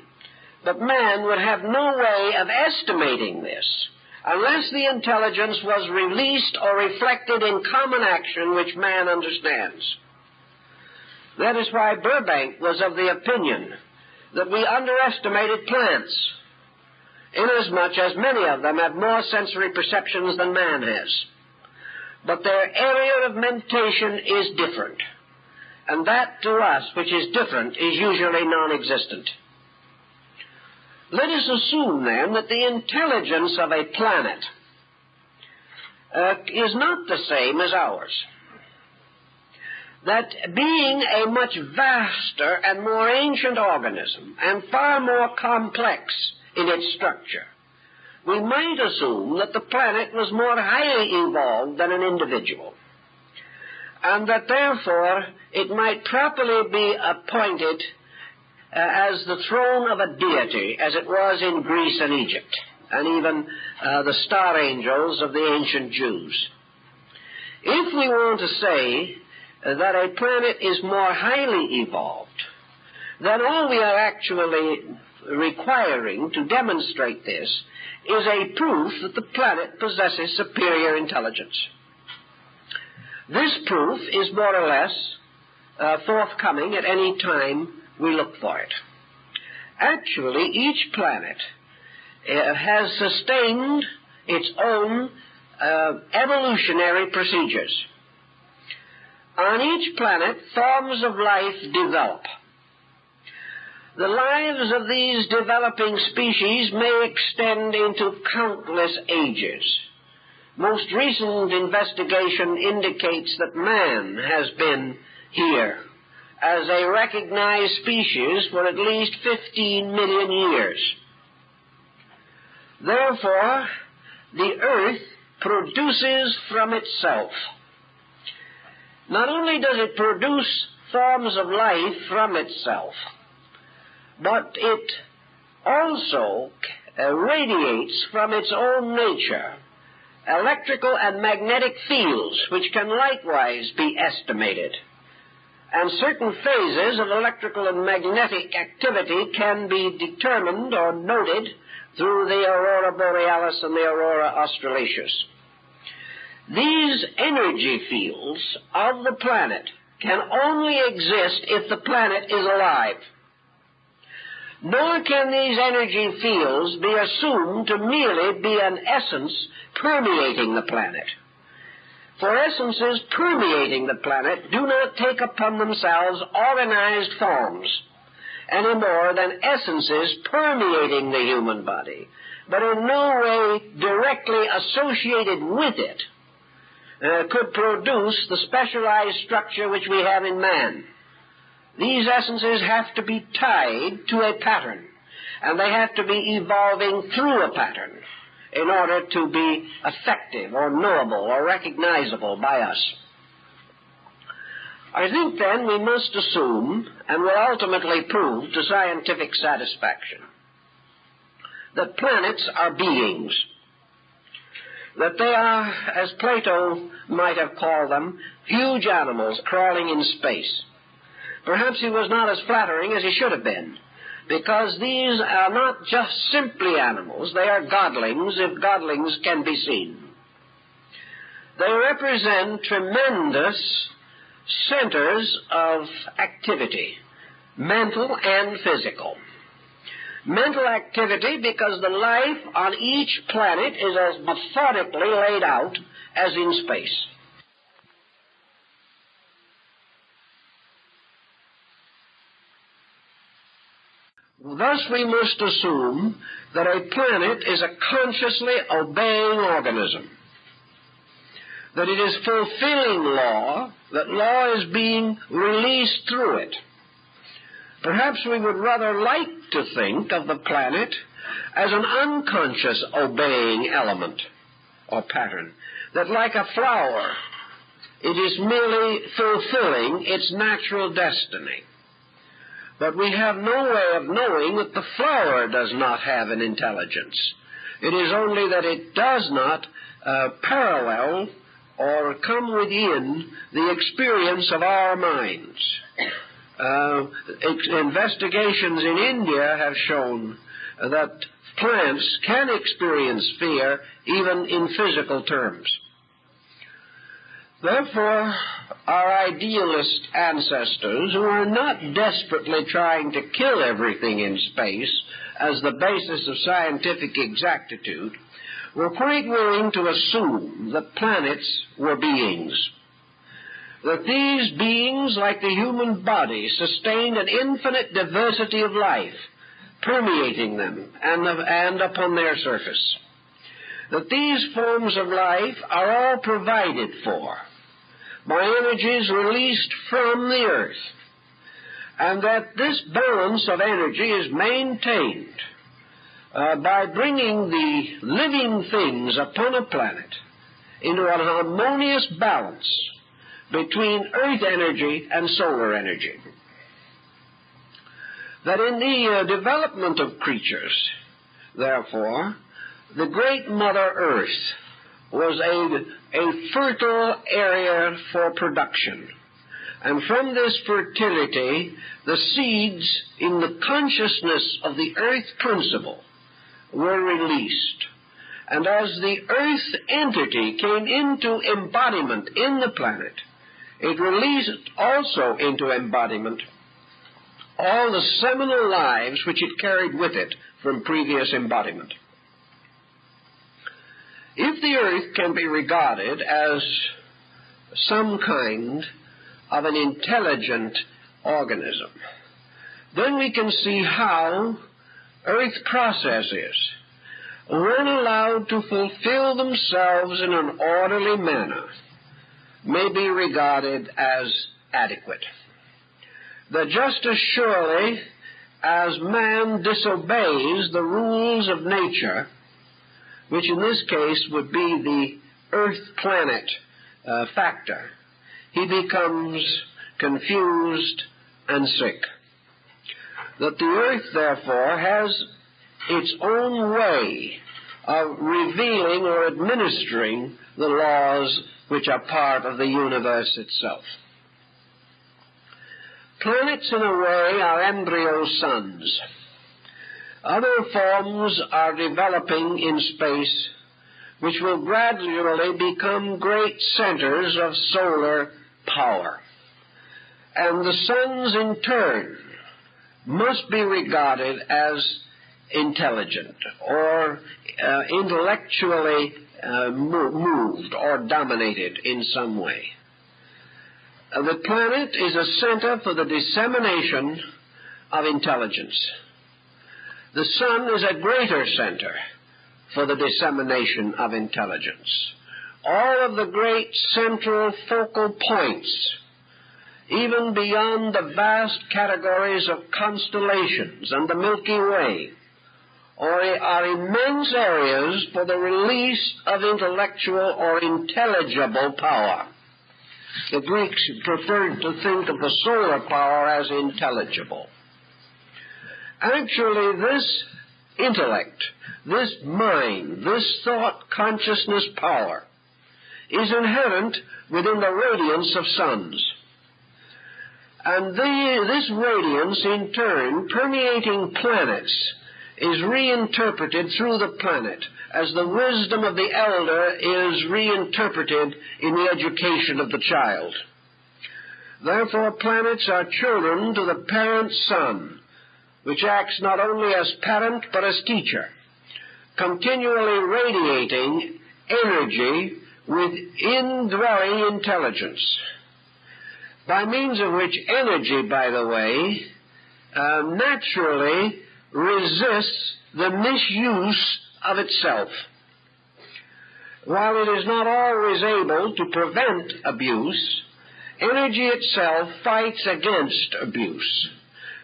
But man would have no way of estimating this unless the intelligence was released or reflected in common action which man understands. That is why Burbank was of the opinion that we underestimated plants, inasmuch as many of them have more sensory perceptions than man has. But their area of mentation is different, and that to us which is different is usually non-existent. Let us assume, then, that the intelligence of a planet is not the same as ours. That being a much vaster and more ancient organism and far more complex in its structure, we might assume that the planet was more highly evolved than an individual, and that therefore it might properly be appointed as the throne of a deity, as it was in Greece and Egypt, and even the star angels of the ancient Jews. If we want to say that a planet is more highly evolved, then all we are actually requiring to demonstrate this is a proof that the planet possesses superior intelligence. This proof is more or less forthcoming at any time we look for it. Actually, each planet has sustained its own evolutionary procedures. On each planet, forms of life develop. The lives of these developing species may extend into countless ages. Most recent investigation indicates that man has been here as a recognized species for at least 15 million years. Therefore, the Earth produces from itself. Not only does it produce forms of life from itself, but it also radiates from its own nature electrical and magnetic fields which can likewise be estimated. And certain phases of electrical and magnetic activity can be determined or noted through the aurora borealis and the aurora australatus. These energy fields of the planet can only exist if the planet is alive. Nor can these energy fields be assumed to merely be an essence permeating the planet. For essences permeating the planet do not take upon themselves organized forms any more than essences permeating the human body, but in no way directly associated with it, could produce the specialized structure which we have in man. These essences have to be tied to a pattern, and they have to be evolving through a pattern in order to be effective or knowable or recognizable by us. I think, then, we must assume, and will ultimately prove to scientific satisfaction, that planets are beings, that they are, as Plato might have called them, huge animals crawling in space. Perhaps he was not as flattering as he should have been, because these are not just simply animals, they are godlings, if godlings can be seen. They represent tremendous centers of activity, mental and physical. Mental activity because the life on each planet is as methodically laid out as in space. Thus we must assume that a planet is a consciously obeying organism, that it is fulfilling law, that law is being released through it. Perhaps we would rather like to think of the planet as an unconscious obeying element or pattern, that like a flower, it is merely fulfilling its natural destiny. But we have no way of knowing that the flower does not have an intelligence. It is only that it does not parallel or come within the experience of our minds. Investigations in India have shown that plants can experience fear even in physical terms. Therefore, our idealist ancestors, who are not desperately trying to kill everything in space as the basis of scientific exactitude, were quite willing to assume that planets were beings, that these beings, like the human body, sustained an infinite diversity of life, permeating them and upon their surface, that these forms of life are all provided for by energies released from the earth, and that this balance of energy is maintained by bringing the living things upon a planet into an harmonious balance between earth energy and solar energy. That in the development of creatures, therefore, the great Mother Earth was a fertile area for production. And from this fertility, the seeds in the consciousness of the earth principle were released. And as the earth entity came into embodiment in the planet, it released also into embodiment all the seminal lives which it carried with it from previous embodiment. If the earth can be regarded as some kind of an intelligent organism, then we can see how earth processes, when allowed to fulfill themselves in an orderly manner, may be regarded as adequate. That just as surely as man disobeys the rules of nature, which in this case would be the earth-planet factor, he becomes confused and sick. That the earth, therefore, has its own way of revealing or administering the laws which are part of the universe itself. Planets, in a way, are embryo suns. Other forms are developing in space which will gradually become great centers of solar power. And the suns, in turn, must be regarded as intelligent or intellectually moved or dominated in some way. The planet is a center for the dissemination of intelligence. The sun is a greater center for the dissemination of intelligence. All of the great central focal points, even beyond the vast categories of constellations and the Milky Way, are immense areas for the release of intellectual or intelligible power. The Greeks preferred to think of the solar power as intelligible. Actually, this intellect, this mind, this thought consciousness power is inherent within the radiance of suns. And this radiance, in turn, permeating planets, is reinterpreted through the planet as the wisdom of the elder is reinterpreted in the education of the child. Therefore, planets are children to the parent sun, which acts not only as parent but as teacher, continually radiating energy with indwelling intelligence, by means of which energy, by the way, naturally resists the misuse of itself. While it is not always able to prevent abuse, energy itself fights against abuse,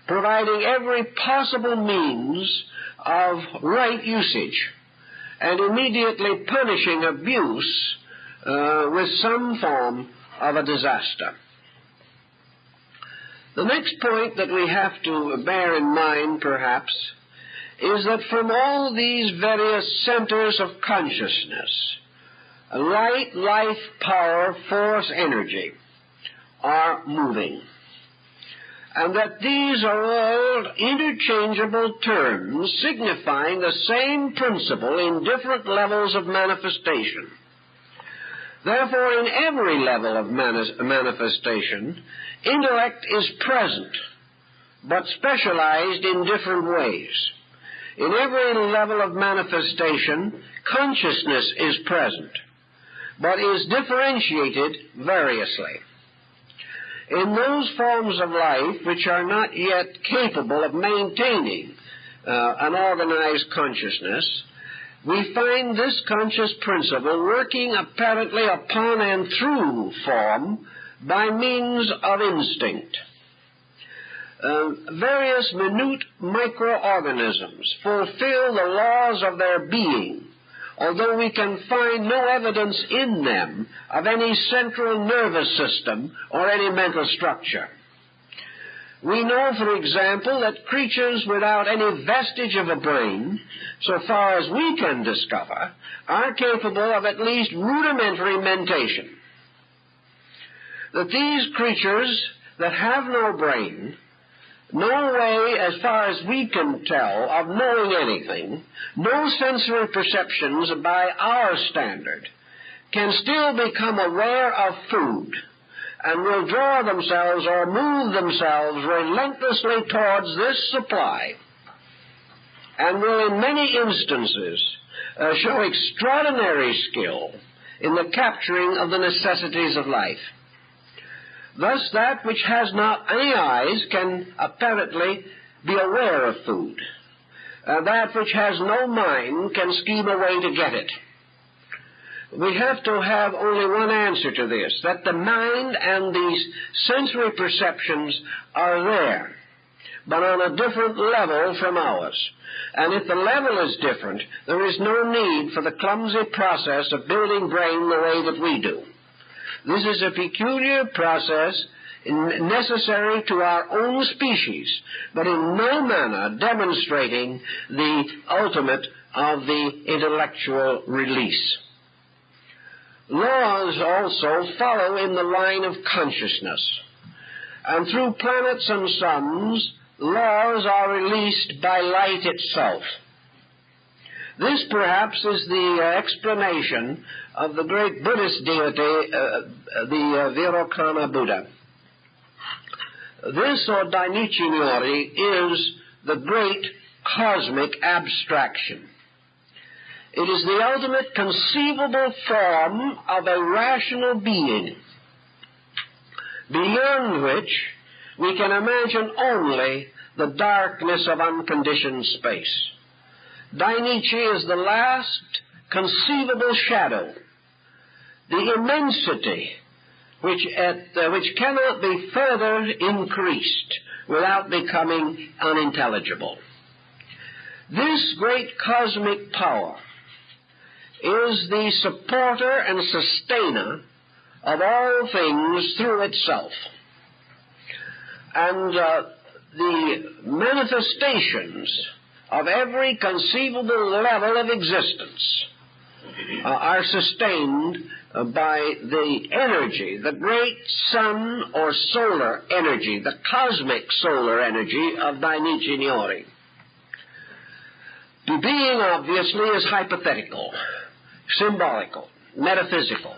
providing every possible means of right usage and immediately punishing abuse with some form of a disaster. The next point that we have to bear in mind, perhaps, is that from all these various centers of consciousness, light, life, power, force, energy are moving, and that these are all interchangeable terms signifying the same principle in different levels of manifestation. Therefore, in every level of manifestation, intellect is present, but specialized in different ways. In every level of manifestation, consciousness is present, but is differentiated variously. In those forms of life which are not yet capable of maintaining an organized consciousness, we find this conscious principle working apparently upon and through form by means of instinct. Various minute microorganisms fulfill the laws of their being, although we can find no evidence in them of any central nervous system or any mental structure. We know, for example, that creatures without any vestige of a brain, so far as we can discover, are capable of at least rudimentary mentation. That these creatures that have no brain, no way, as far as we can tell, of knowing anything, no sensory perceptions by our standard, can still become aware of food, and will draw themselves or move themselves relentlessly towards this supply, and will in many instances show extraordinary skill in the capturing of the necessities of life. Thus, that which has not any eyes can apparently be aware of food. That which has no mind can scheme a way to get it. We have to have only one answer to this, that the mind and these sensory perceptions are there, but on a different level from ours. And if the level is different, there is no need for the clumsy process of building brain the way that we do. This is a peculiar process necessary to our own species, but in no manner demonstrating the ultimate of the intellectual release. Laws also follow in the line of consciousness, and through planets and suns, laws are released by light itself. This, perhaps, is the explanation of the great Buddhist deity, the Virokana Buddha. This, or Dainichi Nori, is the great cosmic abstraction. It is the ultimate conceivable form of a rational being, beyond which we can imagine only the darkness of unconditioned space. Dainichi is the last conceivable shadow, the immensity which cannot be further increased without becoming unintelligible. This great cosmic power is the supporter and sustainer of all things through itself. And the manifestations of every conceivable level of existence are sustained by the energy, the great sun or solar energy, the cosmic solar energy of Dionisiori. The being, obviously, is hypothetical, symbolical, metaphysical.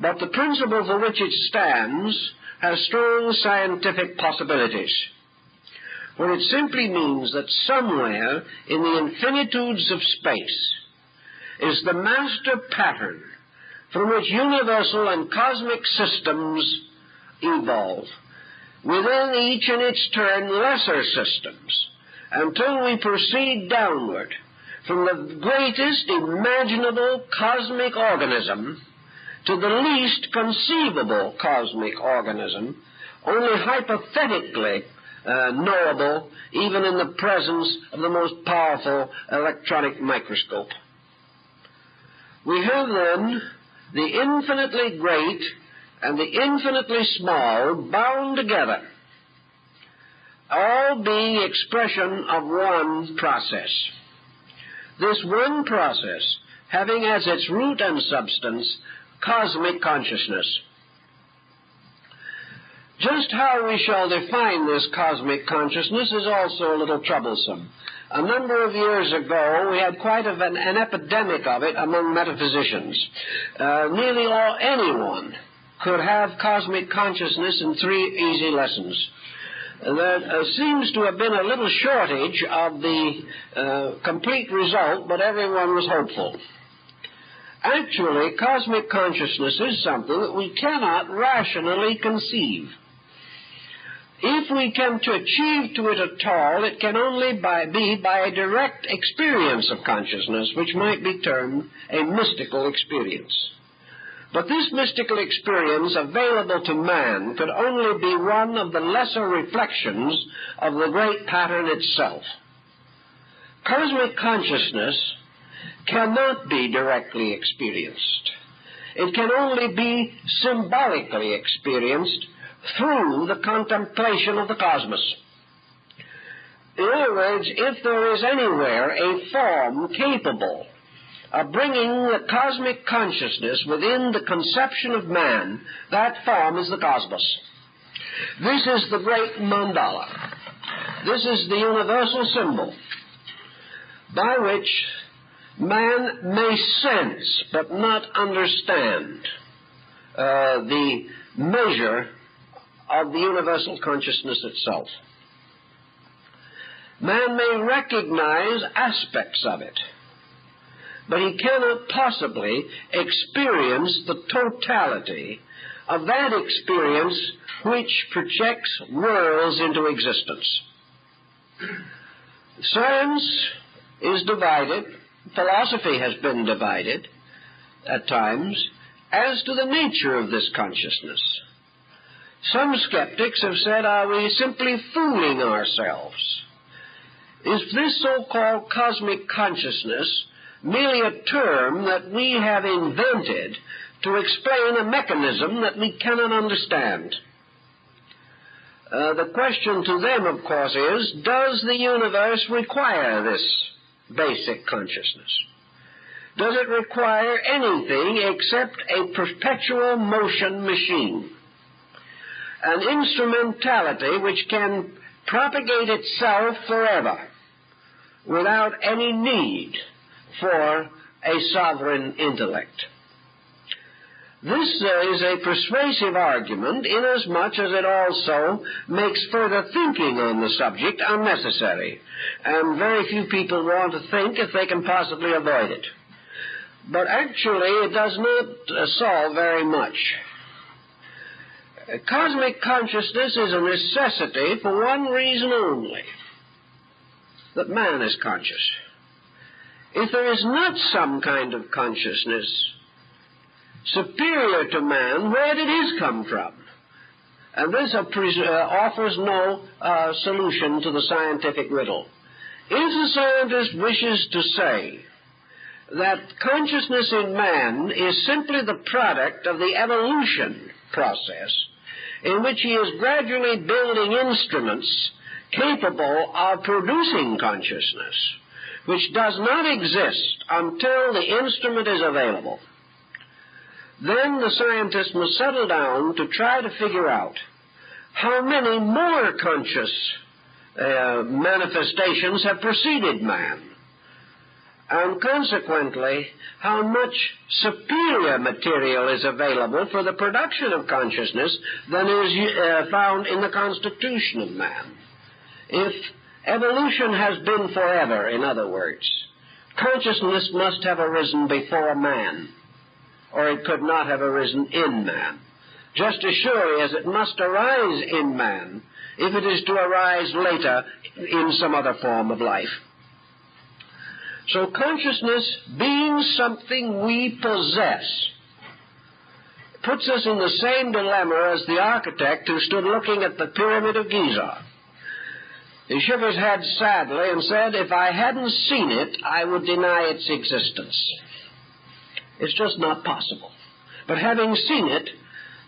But the principle for which it stands has strong scientific possibilities, where it simply means that somewhere in the infinitudes of space is the master pattern from which universal and cosmic systems evolve, within each in its turn lesser systems, until we proceed downward from the greatest imaginable cosmic organism to the least conceivable cosmic organism, only hypothetically knowable even in the presence of the most powerful electronic microscope. We have then the infinitely great and the infinitely small bound together, all being expression of one process. This one process having as its root and substance cosmic consciousness. Just how we shall define this cosmic consciousness is also a little troublesome. A number of years ago, we had quite an epidemic of it among metaphysicians. Nearly anyone could have cosmic consciousness in 3 easy lessons. There seems to have been a little shortage of the complete result, but everyone was hopeful. Actually, cosmic consciousness is something that we cannot rationally conceive. If we can to achieve to it at all, it can only be by a direct experience of consciousness, which might be termed a mystical experience. But this mystical experience available to man could only be one of the lesser reflections of the great pattern itself. Cosmic consciousness cannot be directly experienced. It can only be symbolically experienced through the contemplation of the cosmos. In other words, if there is anywhere a form capable of bringing the cosmic consciousness within the conception of man, that form is the cosmos. This is the great mandala. This is the universal symbol by which man may sense but not understand the measure of the universal consciousness itself. Man may recognize aspects of it, but he cannot possibly experience the totality of that experience which projects worlds into existence. Science is divided, philosophy has been divided at times, as to the nature of this consciousness. Some skeptics have said, are we simply fooling ourselves? Is this so-called cosmic consciousness merely a term that we have invented to explain a mechanism that we cannot understand? The question to them, of course, is, does the universe require this basic consciousness? Does it require anything except a perpetual motion machine? An instrumentality which can propagate itself forever without any need for a sovereign intellect. This is a persuasive argument inasmuch as it also makes further thinking on the subject unnecessary, and very few people want to think if they can possibly avoid it. But actually it does not solve very much. Cosmic consciousness is a necessity for one reason only, that man is conscious. If there is not some kind of consciousness superior to man, where did his come from? And this offers no solution to the scientific riddle. If the scientist wishes to say that consciousness in man is simply the product of the evolution process in which he is gradually building instruments capable of producing consciousness, which does not exist until the instrument is available. Then the scientist must settle down to try to figure out how many more conscious manifestations have preceded man, and consequently, how much superior material is available for the production of consciousness than is found in the constitution of man. If evolution has been forever, in other words, consciousness must have arisen before man, or it could not have arisen in man, just as surely as it must arise in man if it is to arise later in some other form of life. So consciousness, being something we possess, puts us in the same dilemma as the architect who stood looking at the Pyramid of Giza. He shook his head sadly and said, "If I hadn't seen it, I would deny its existence." It's just not possible. But having seen it,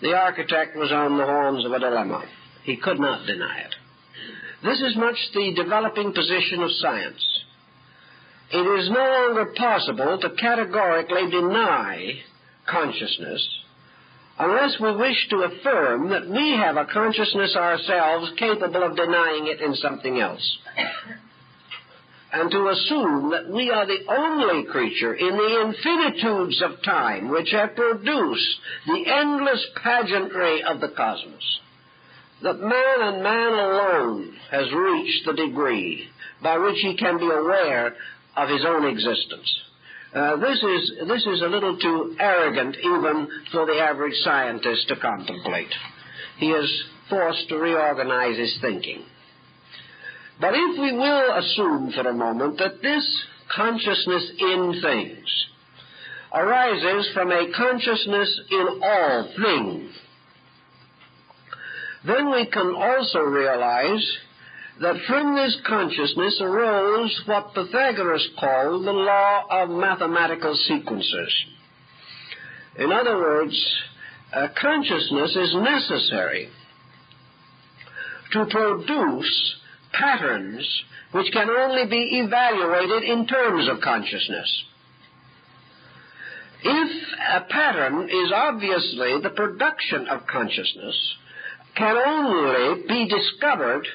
the architect was on the horns of a dilemma. He could not deny it. This is much the developing position of science. It is no longer possible to categorically deny consciousness unless we wish to affirm that we have a consciousness ourselves capable of denying it in something else, and to assume that we are the only creature in the infinitudes of time which have produced the endless pageantry of the cosmos, that man and man alone has reached the degree by which he can be aware of his own existence. This is a little too arrogant even for the average scientist to contemplate. He is forced to reorganize his thinking. But if we will assume for a moment that this consciousness in things arises from a consciousness in all things, then we can also realize that from this consciousness arose what Pythagoras called the law of mathematical sequences. In other words, consciousness is necessary to produce patterns which can only be evaluated in terms of consciousness. If a pattern is obviously the production of consciousness, can only be discovered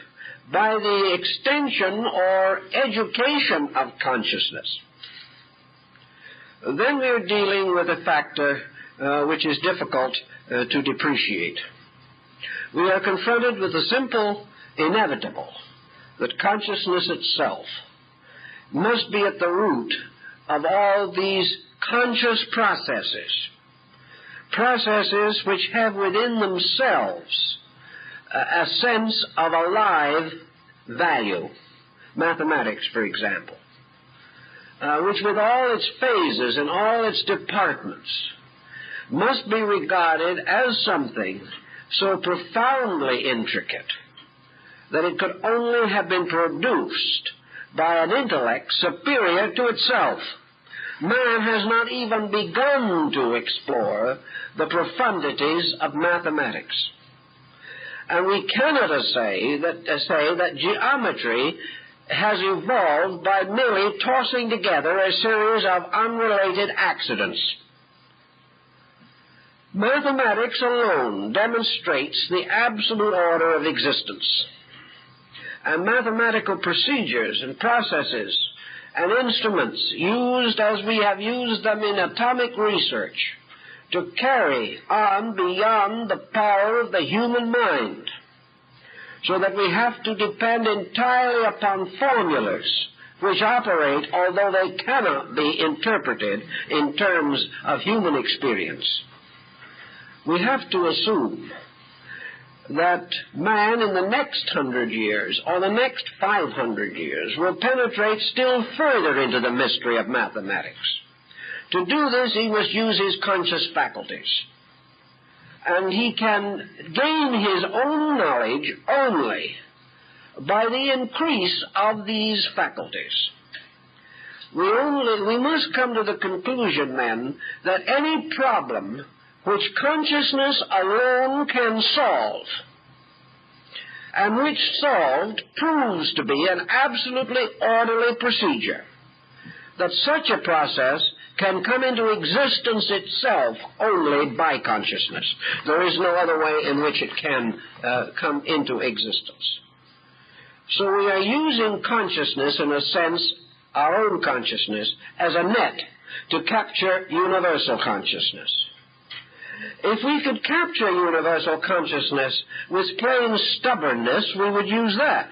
by the extension or education of consciousness, then we are dealing with a factor which is difficult to depreciate. We are confronted with the simple inevitable that consciousness itself must be at the root of all these conscious processes which have within themselves a sense of a live value. Mathematics, for example, which with all its phases and all its departments must be regarded as something so profoundly intricate that it could only have been produced by an intellect superior to itself. Man has not even begun to explore the profundities of mathematics. And we cannot say that geometry has evolved by merely tossing together a series of unrelated accidents. Mathematics alone demonstrates the absolute order of existence. And mathematical procedures and processes and instruments used as we have used them in atomic research to carry on beyond the power of the human mind, so that we have to depend entirely upon formulas which operate, although they cannot be interpreted in terms of human experience. We have to assume that man in the next 100 years or the next 500 years will penetrate still further into the mystery of mathematics. To do this, he must use his conscious faculties. And he can gain his own knowledge only by the increase of these faculties. We must come to the conclusion, then, that any problem which consciousness alone can solve, and which solved proves to be an absolutely orderly procedure, that such a process can come into existence itself only by consciousness. There is no other way in which it can come into existence. So we are using consciousness, in a sense, our own consciousness, as a net to capture universal consciousness. If we could capture universal consciousness with plain stubbornness, we would use that.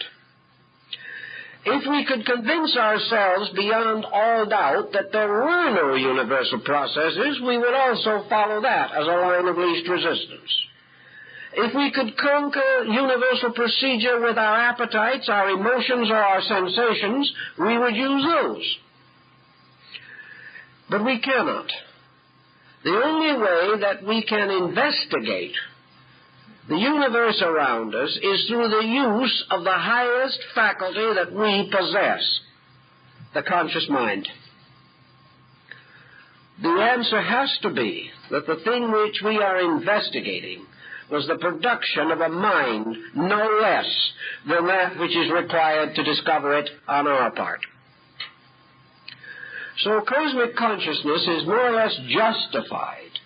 If we could convince ourselves beyond all doubt that there were no universal processes, we would also follow that as a line of least resistance. If we could conquer universal procedure with our appetites, our emotions, or our sensations, we would use those. But we cannot. The only way that we can investigate the universe around us is through the use of the highest faculty that we possess, the conscious mind. The answer has to be that the thing which we are investigating was the production of a mind no less than that which is required to discover it on our part. So cosmic consciousness is more or less justified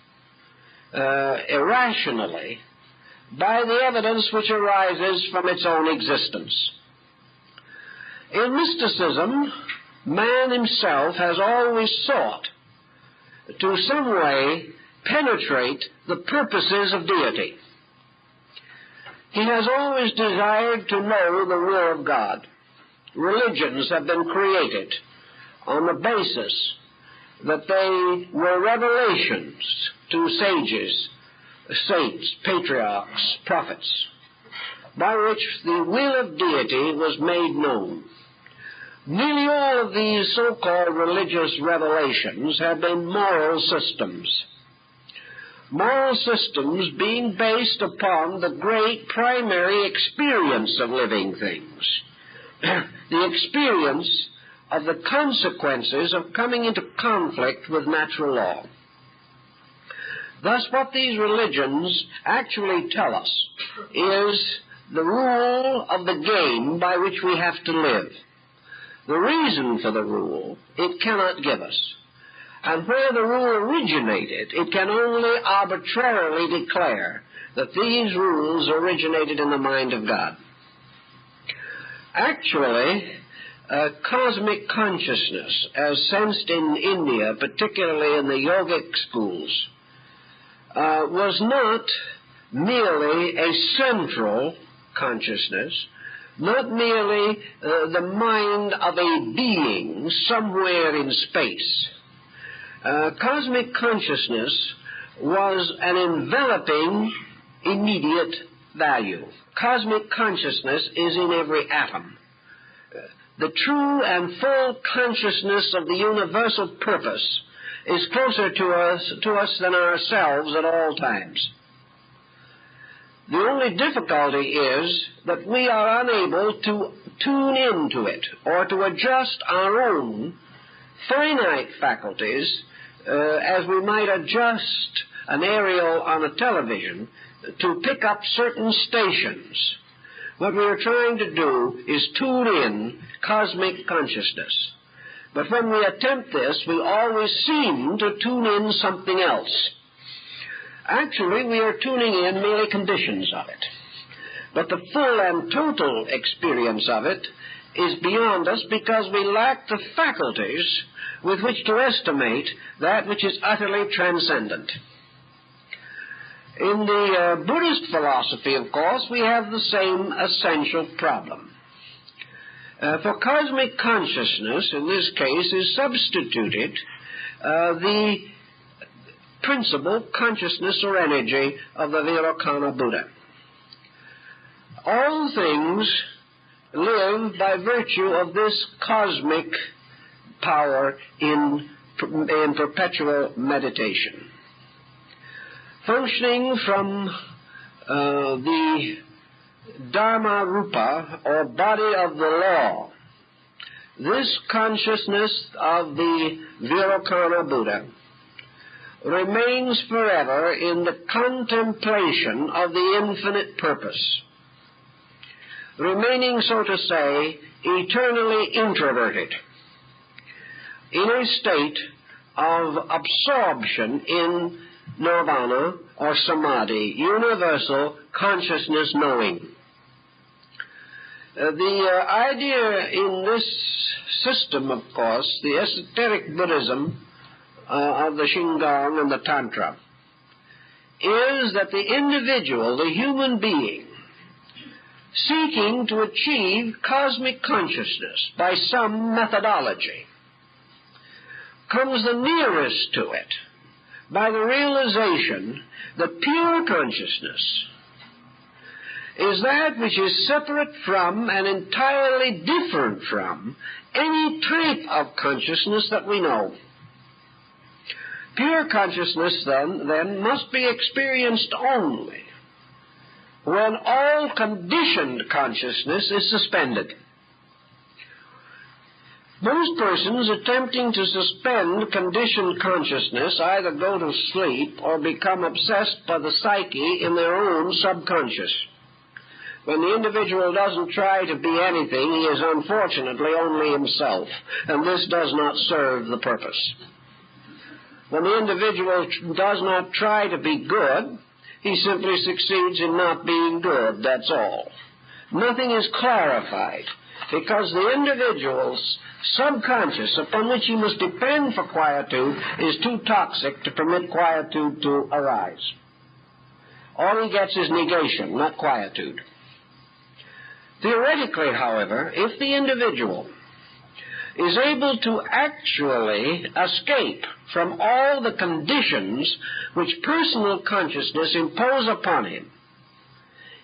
irrationally by the evidence which arises from its own existence. In mysticism, man himself has always sought to some way penetrate the purposes of deity. He has always desired to know the will of God. Religions have been created on the basis that they were revelations to sages, saints, patriarchs, prophets, by which the will of deity was made known. Nearly all of these so-called religious revelations have been moral systems. Moral systems being based upon the great primary experience of living things, the experience of the consequences of coming into conflict with natural law. Thus, what these religions actually tell us is the rule of the game by which we have to live. The reason for the rule it cannot give us. And where the rule originated, it can only arbitrarily declare that these rules originated in the mind of God. Actually, cosmic consciousness, as sensed in India, particularly in the yogic schools, was not merely a central consciousness, not merely the mind of a being somewhere in space. Cosmic consciousness was an enveloping immediate value. Cosmic consciousness is in every atom. The true and full consciousness of the universal purpose is closer to us than ourselves at all times. The only difficulty is that we are unable to tune into it or to adjust our own finite faculties as we might adjust an aerial on a television to pick up certain stations. What we are trying to do is tune in cosmic consciousness. But when we attempt this, we always seem to tune in something else. Actually, we are tuning in merely conditions of it. But the full and total experience of it is beyond us because we lack the faculties with which to estimate that which is utterly transcendent. In the Buddhist philosophy, of course, we have the same essential problem. For cosmic consciousness, in this case, is substituted the principal consciousness or energy of the Virukana Buddha. All things live by virtue of this cosmic power in perpetual meditation. Functioning from the Dharma Rupa, or body of the law, this consciousness of the Virukana Buddha remains forever in the contemplation of the infinite purpose, remaining, so to say, eternally introverted, in a state of absorption in nirvana or samadhi, universal consciousness knowing. The idea in this system, of course, the esoteric Buddhism of the Shingon and the Tantra, is that the individual, the human being, seeking to achieve cosmic consciousness by some methodology, comes the nearest to it by the realization that pure consciousness is that which is separate from and entirely different from any type of consciousness that we know. Pure consciousness, then must be experienced only when all conditioned consciousness is suspended. Most persons attempting to suspend conditioned consciousness either go to sleep or become obsessed by the psyche in their own subconscious. When the individual doesn't try to be anything, he is unfortunately only himself, and this does not serve the purpose. When the individual does not try to be good, he simply succeeds in not being good, that's all. Nothing is clarified, because the individual's subconscious, upon which he must depend for quietude, is too toxic to permit quietude to arise. All he gets is negation, not quietude. Theoretically, however, if the individual is able to actually escape from all the conditions which personal consciousness impose upon him,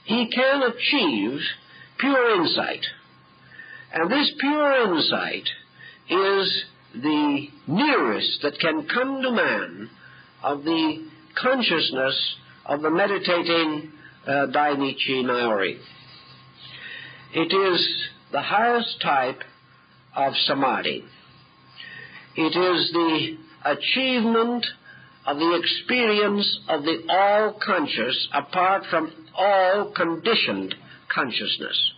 he can achieve pure insight. And this pure insight is the nearest that can come to man of the consciousness of the meditating Dainichi Naori. It is the highest type of samadhi. It is the achievement of the experience of the all-conscious apart from all conditioned consciousness.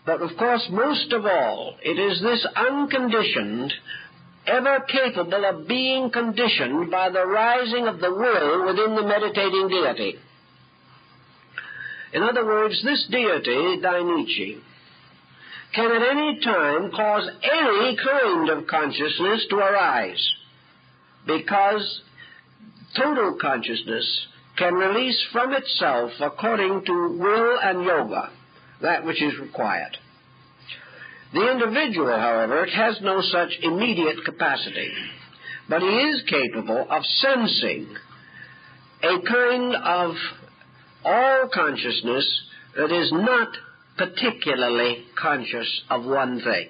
But, of course, most of all, it is this unconditioned, ever capable of being conditioned by the rising of the will within the meditating deity. In other words, this deity, Dainichi, can at any time cause any kind of consciousness to arise, because total consciousness can release from itself, according to will and yoga, that which is required. The individual, however, has no such immediate capacity, but he is capable of sensing a kind of all consciousness that is not particularly conscious of one thing.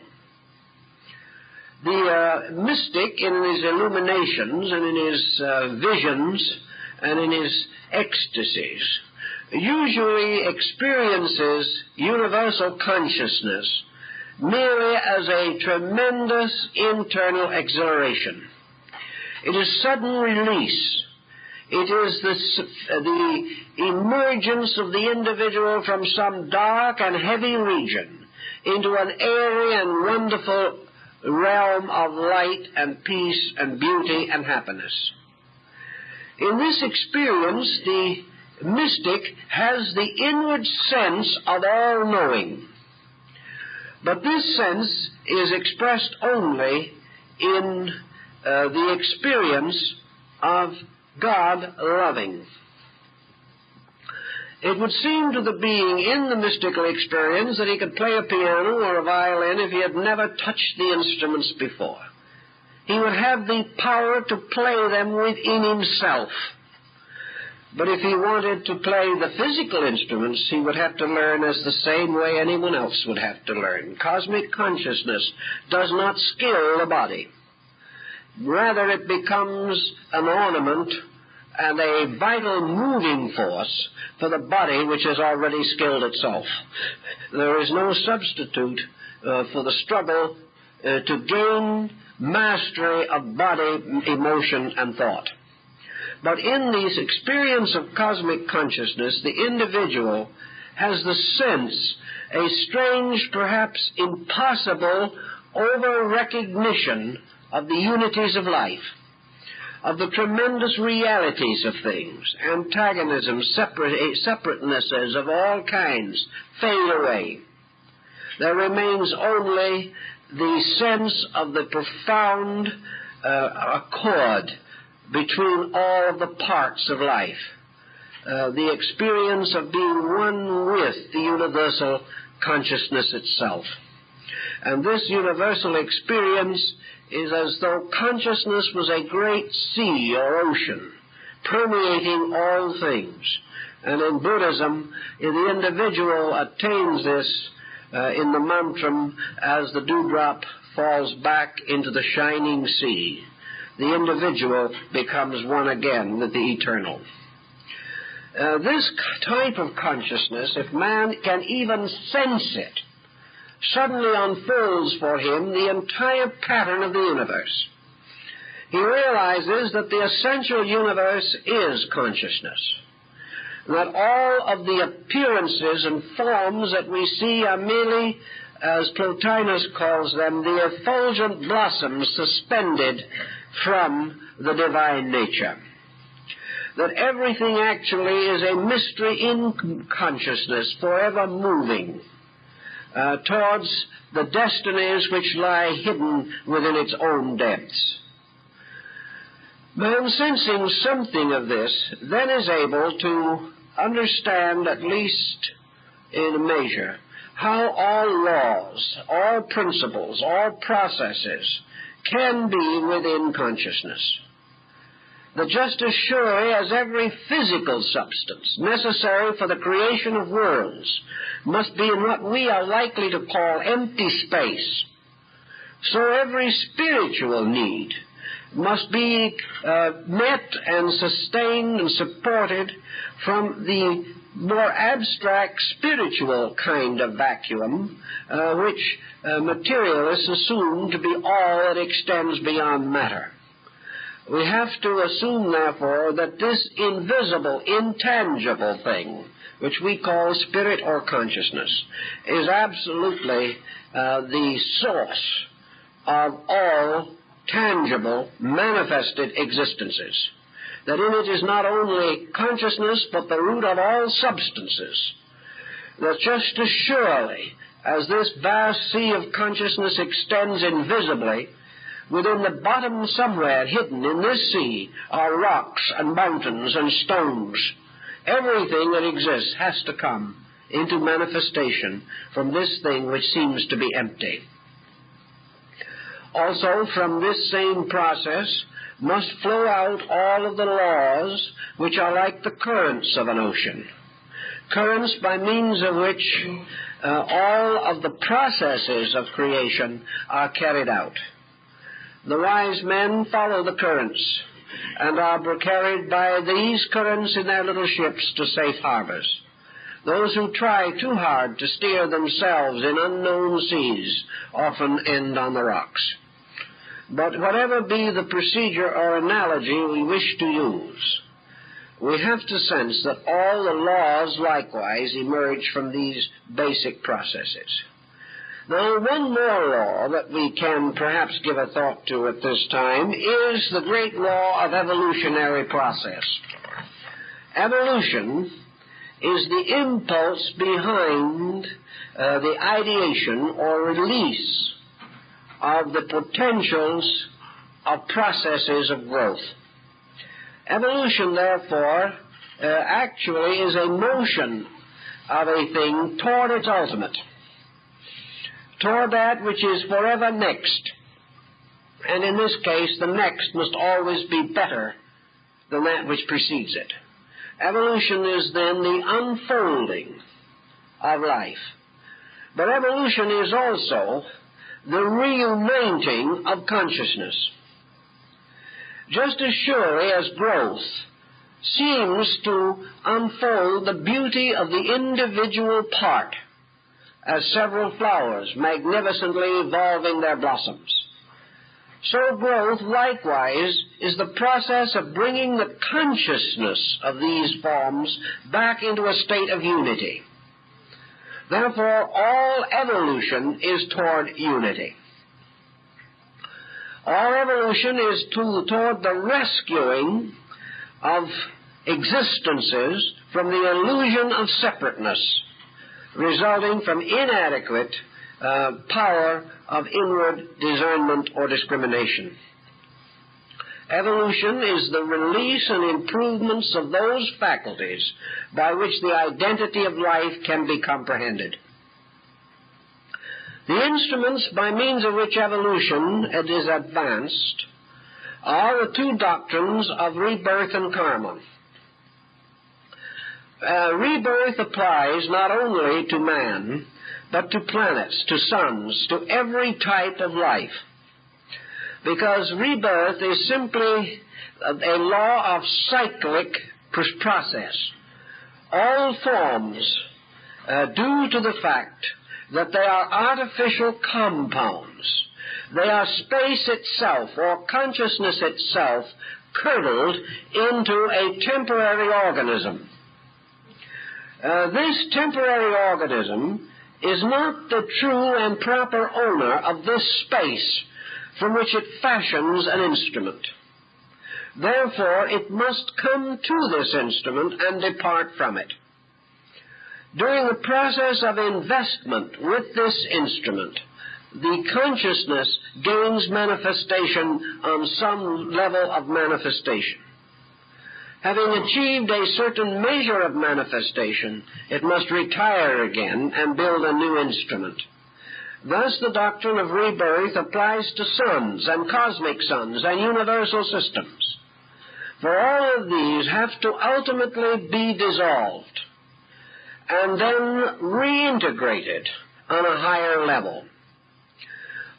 The mystic, in his illuminations and in his visions and in his ecstasies, usually experiences universal consciousness merely as a tremendous internal exhilaration. It is sudden release. It is the emergence of the individual from some dark and heavy region into an airy and wonderful realm of light and peace and beauty and happiness. In this experience, the mystic has the inward sense of all-knowing. But this sense is expressed only in the experience of God loving. It would seem to the being in the mystical experience that he could play a piano or a violin if he had never touched the instruments before. He would have the power to play them within himself. But if he wanted to play the physical instruments, he would have to learn as the same way anyone else would have to learn. Cosmic consciousness does not skill the body. Rather, it becomes an ornament and a vital moving force for the body which has already skilled itself. There is no substitute for the struggle to gain mastery of body, emotion, and thought. But in this experience of cosmic consciousness, the individual has the sense, a strange, perhaps impossible, over-recognition of the unities of life, of the tremendous realities of things. Antagonisms, separatenesses of all kinds fade away. There remains only the sense of the profound accord between all of the parts of life, the experience of being one with the universal consciousness itself. And this universal experience is as though consciousness was a great sea or ocean, permeating all things. And in Buddhism, the individual attains this in the mantram as the dewdrop falls back into the shining sea. The individual becomes one again with the eternal. This type of consciousness, if man can even sense it, suddenly unfolds for him the entire pattern of the universe. He realizes that the essential universe is consciousness, that all of the appearances and forms that we see are merely, as Plotinus calls them, the effulgent blossoms suspended from the divine nature. That everything actually is a mystery in consciousness, forever moving towards the destinies which lie hidden within its own depths. Man, sensing something of this, then is able to understand, at least in a measure, how all laws, all principles, all processes can be within consciousness. That just as surely as every physical substance necessary for the creation of worlds must be in what we are likely to call empty space, so every spiritual need must be met and sustained and supported from the more abstract spiritual kind of vacuum, which materialists assume to be all that extends beyond matter. We have to assume, therefore, that this invisible, intangible thing, which we call spirit or consciousness, is absolutely the source of all tangible, manifested existences. That in it is not only consciousness, but the root of all substances. That just as surely as this vast sea of consciousness extends invisibly, within the bottom somewhere hidden in this sea are rocks and mountains and stones. Everything that exists has to come into manifestation from this thing which seems to be empty. Also, from this same process must flow out all of the laws which are like the currents of an ocean. Currents by means of which all of the processes of creation are carried out. The wise men follow the currents and are carried by these currents in their little ships to safe harbors. Those who try too hard to steer themselves in unknown seas often end on the rocks. But whatever be the procedure or analogy we wish to use, we have to sense that all the laws likewise emerge from these basic processes. Now, one more law that we can perhaps give a thought to at this time is the great law of evolutionary process. Evolution is the impulse behind the ideation or release of the potentials of processes of growth. Evolution, therefore, actually is a motion of a thing toward its ultimate, toward that which is forever next. And in this case, the next must always be better than that which precedes it. Evolution is then the unfolding of life. But evolution is also the reuniting of consciousness. Just as surely as growth seems to unfold the beauty of the individual part as several flowers magnificently evolving their blossoms. So growth, likewise, is the process of bringing the consciousness of these forms back into a state of unity. Therefore, all evolution is toward unity. All evolution is toward the rescuing of existences from the illusion of separateness, resulting from inadequate power of inward discernment or discrimination. Evolution is the release and improvements of those faculties by which the identity of life can be comprehended. The instruments by means of which evolution is advanced are the two doctrines of rebirth and karma. Rebirth applies not only to man, but to planets, to suns, to every type of life. Because rebirth is simply a law of cyclic process. All forms, due to the fact that they are artificial compounds, they are space itself or consciousness itself curdled into a temporary organism. This temporary organism is not the true and proper owner of this space from which it fashions an instrument. Therefore, it must come to this instrument and depart from it. During the process of investment with this instrument, the consciousness gains manifestation on some level of manifestation. Having achieved a certain measure of manifestation, it must retire again and build a new instrument. Thus, the doctrine of rebirth applies to suns and cosmic suns and universal systems. For all of these have to ultimately be dissolved and then reintegrated on a higher level.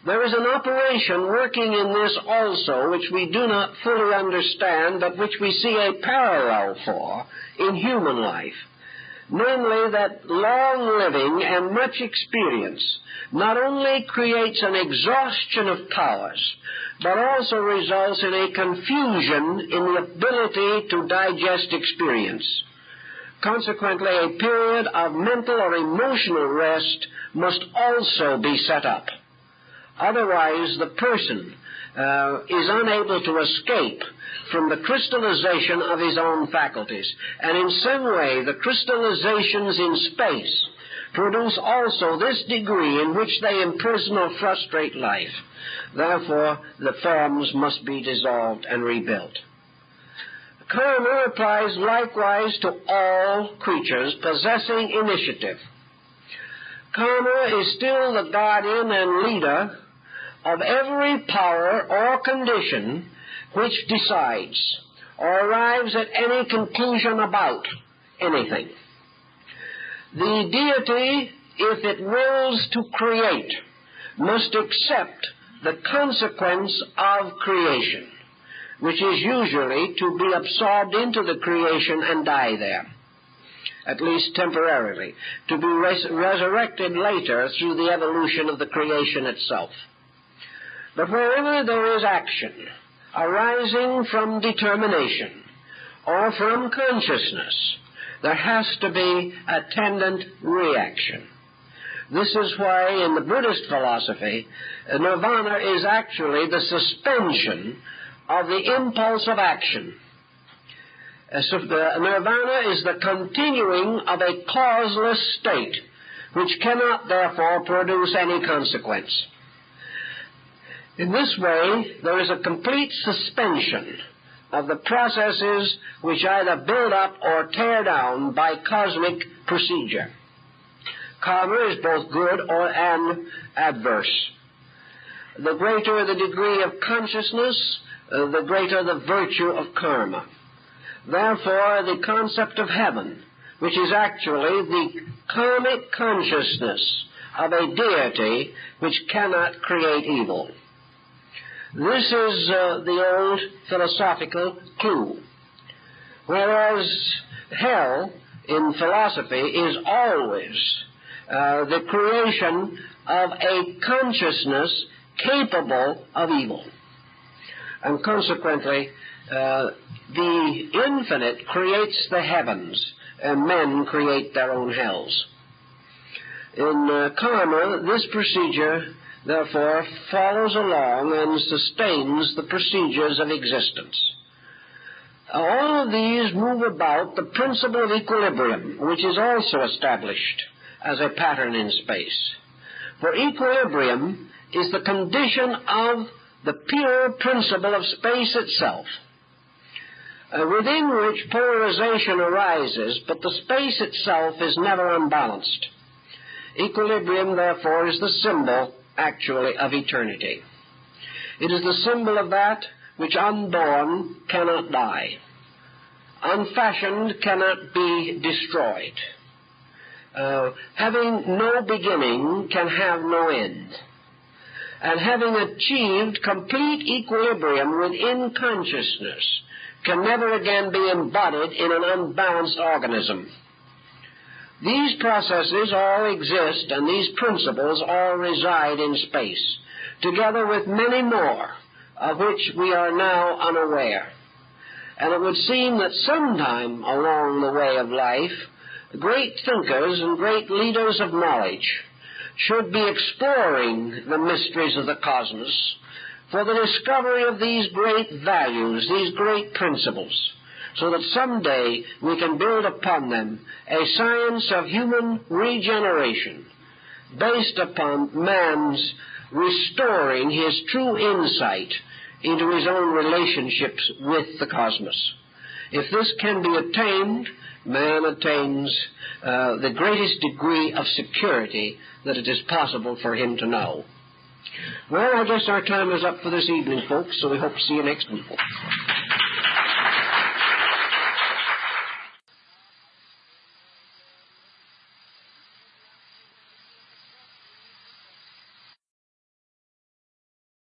There is an operation working in this also which we do not fully understand, but which we see a parallel for in human life, namely that long living and much experience not only creates an exhaustion of powers, but also results in a confusion in the ability to digest experience. Consequently, a period of mental or emotional rest must also be set up. Otherwise, the person is unable to escape from the crystallization of his own faculties. And in some way, the crystallizations in space produce also this degree in which they imprison or frustrate life. Therefore, the forms must be dissolved and rebuilt. Karma applies likewise to all creatures possessing initiative. Karma is still the guardian and leader of every power or condition which decides or arrives at any conclusion about anything. The deity, if it wills to create, must accept the consequence of creation, which is usually to be absorbed into the creation and die there, at least temporarily, to be resurrected later through the evolution of the creation itself. But wherever there is action arising from determination or from consciousness, there has to be attendant reaction. This is why in the Buddhist philosophy, nirvana is actually the suspension of the impulse of action. Nirvana is the continuing of a causeless state, which cannot therefore produce any consequence. In this way, there is a complete suspension of the processes which either build up or tear down by cosmic procedure. Karma is both good and adverse. The greater the degree of consciousness, the greater the virtue of karma. Therefore, the concept of heaven, which is actually the karmic consciousness of a deity which cannot create evil. This is the old philosophical clue. Whereas hell in philosophy is always the creation of a consciousness capable of evil. And consequently, the infinite creates the heavens, and men create their own hells. In karma, this procedure, therefore, follows along and sustains the procedures of existence. All of these move about the principle of equilibrium, which is also established as a pattern in space. For equilibrium is the condition of the pure principle of space itself, within which polarization arises, but the space itself is never unbalanced. Equilibrium, therefore, is the symbol, actually, of eternity. It is the symbol of that which unborn cannot die, unfashioned cannot be destroyed, having no beginning can have no end, and having achieved complete equilibrium within consciousness can never again be embodied in an unbalanced organism. These processes all exist, and these principles all reside in space, together with many more, of which we are now unaware. And it would seem that sometime along the way of life, great thinkers and great leaders of knowledge should be exploring the mysteries of the cosmos for the discovery of these great values, these great principles, so that someday we can build upon them a science of human regeneration based upon man's restoring his true insight into his own relationships with the cosmos. If this can be attained, man attains the greatest degree of security that it is possible for him to know. Well, I guess our time is up for this evening, folks, so we hope to see you next week.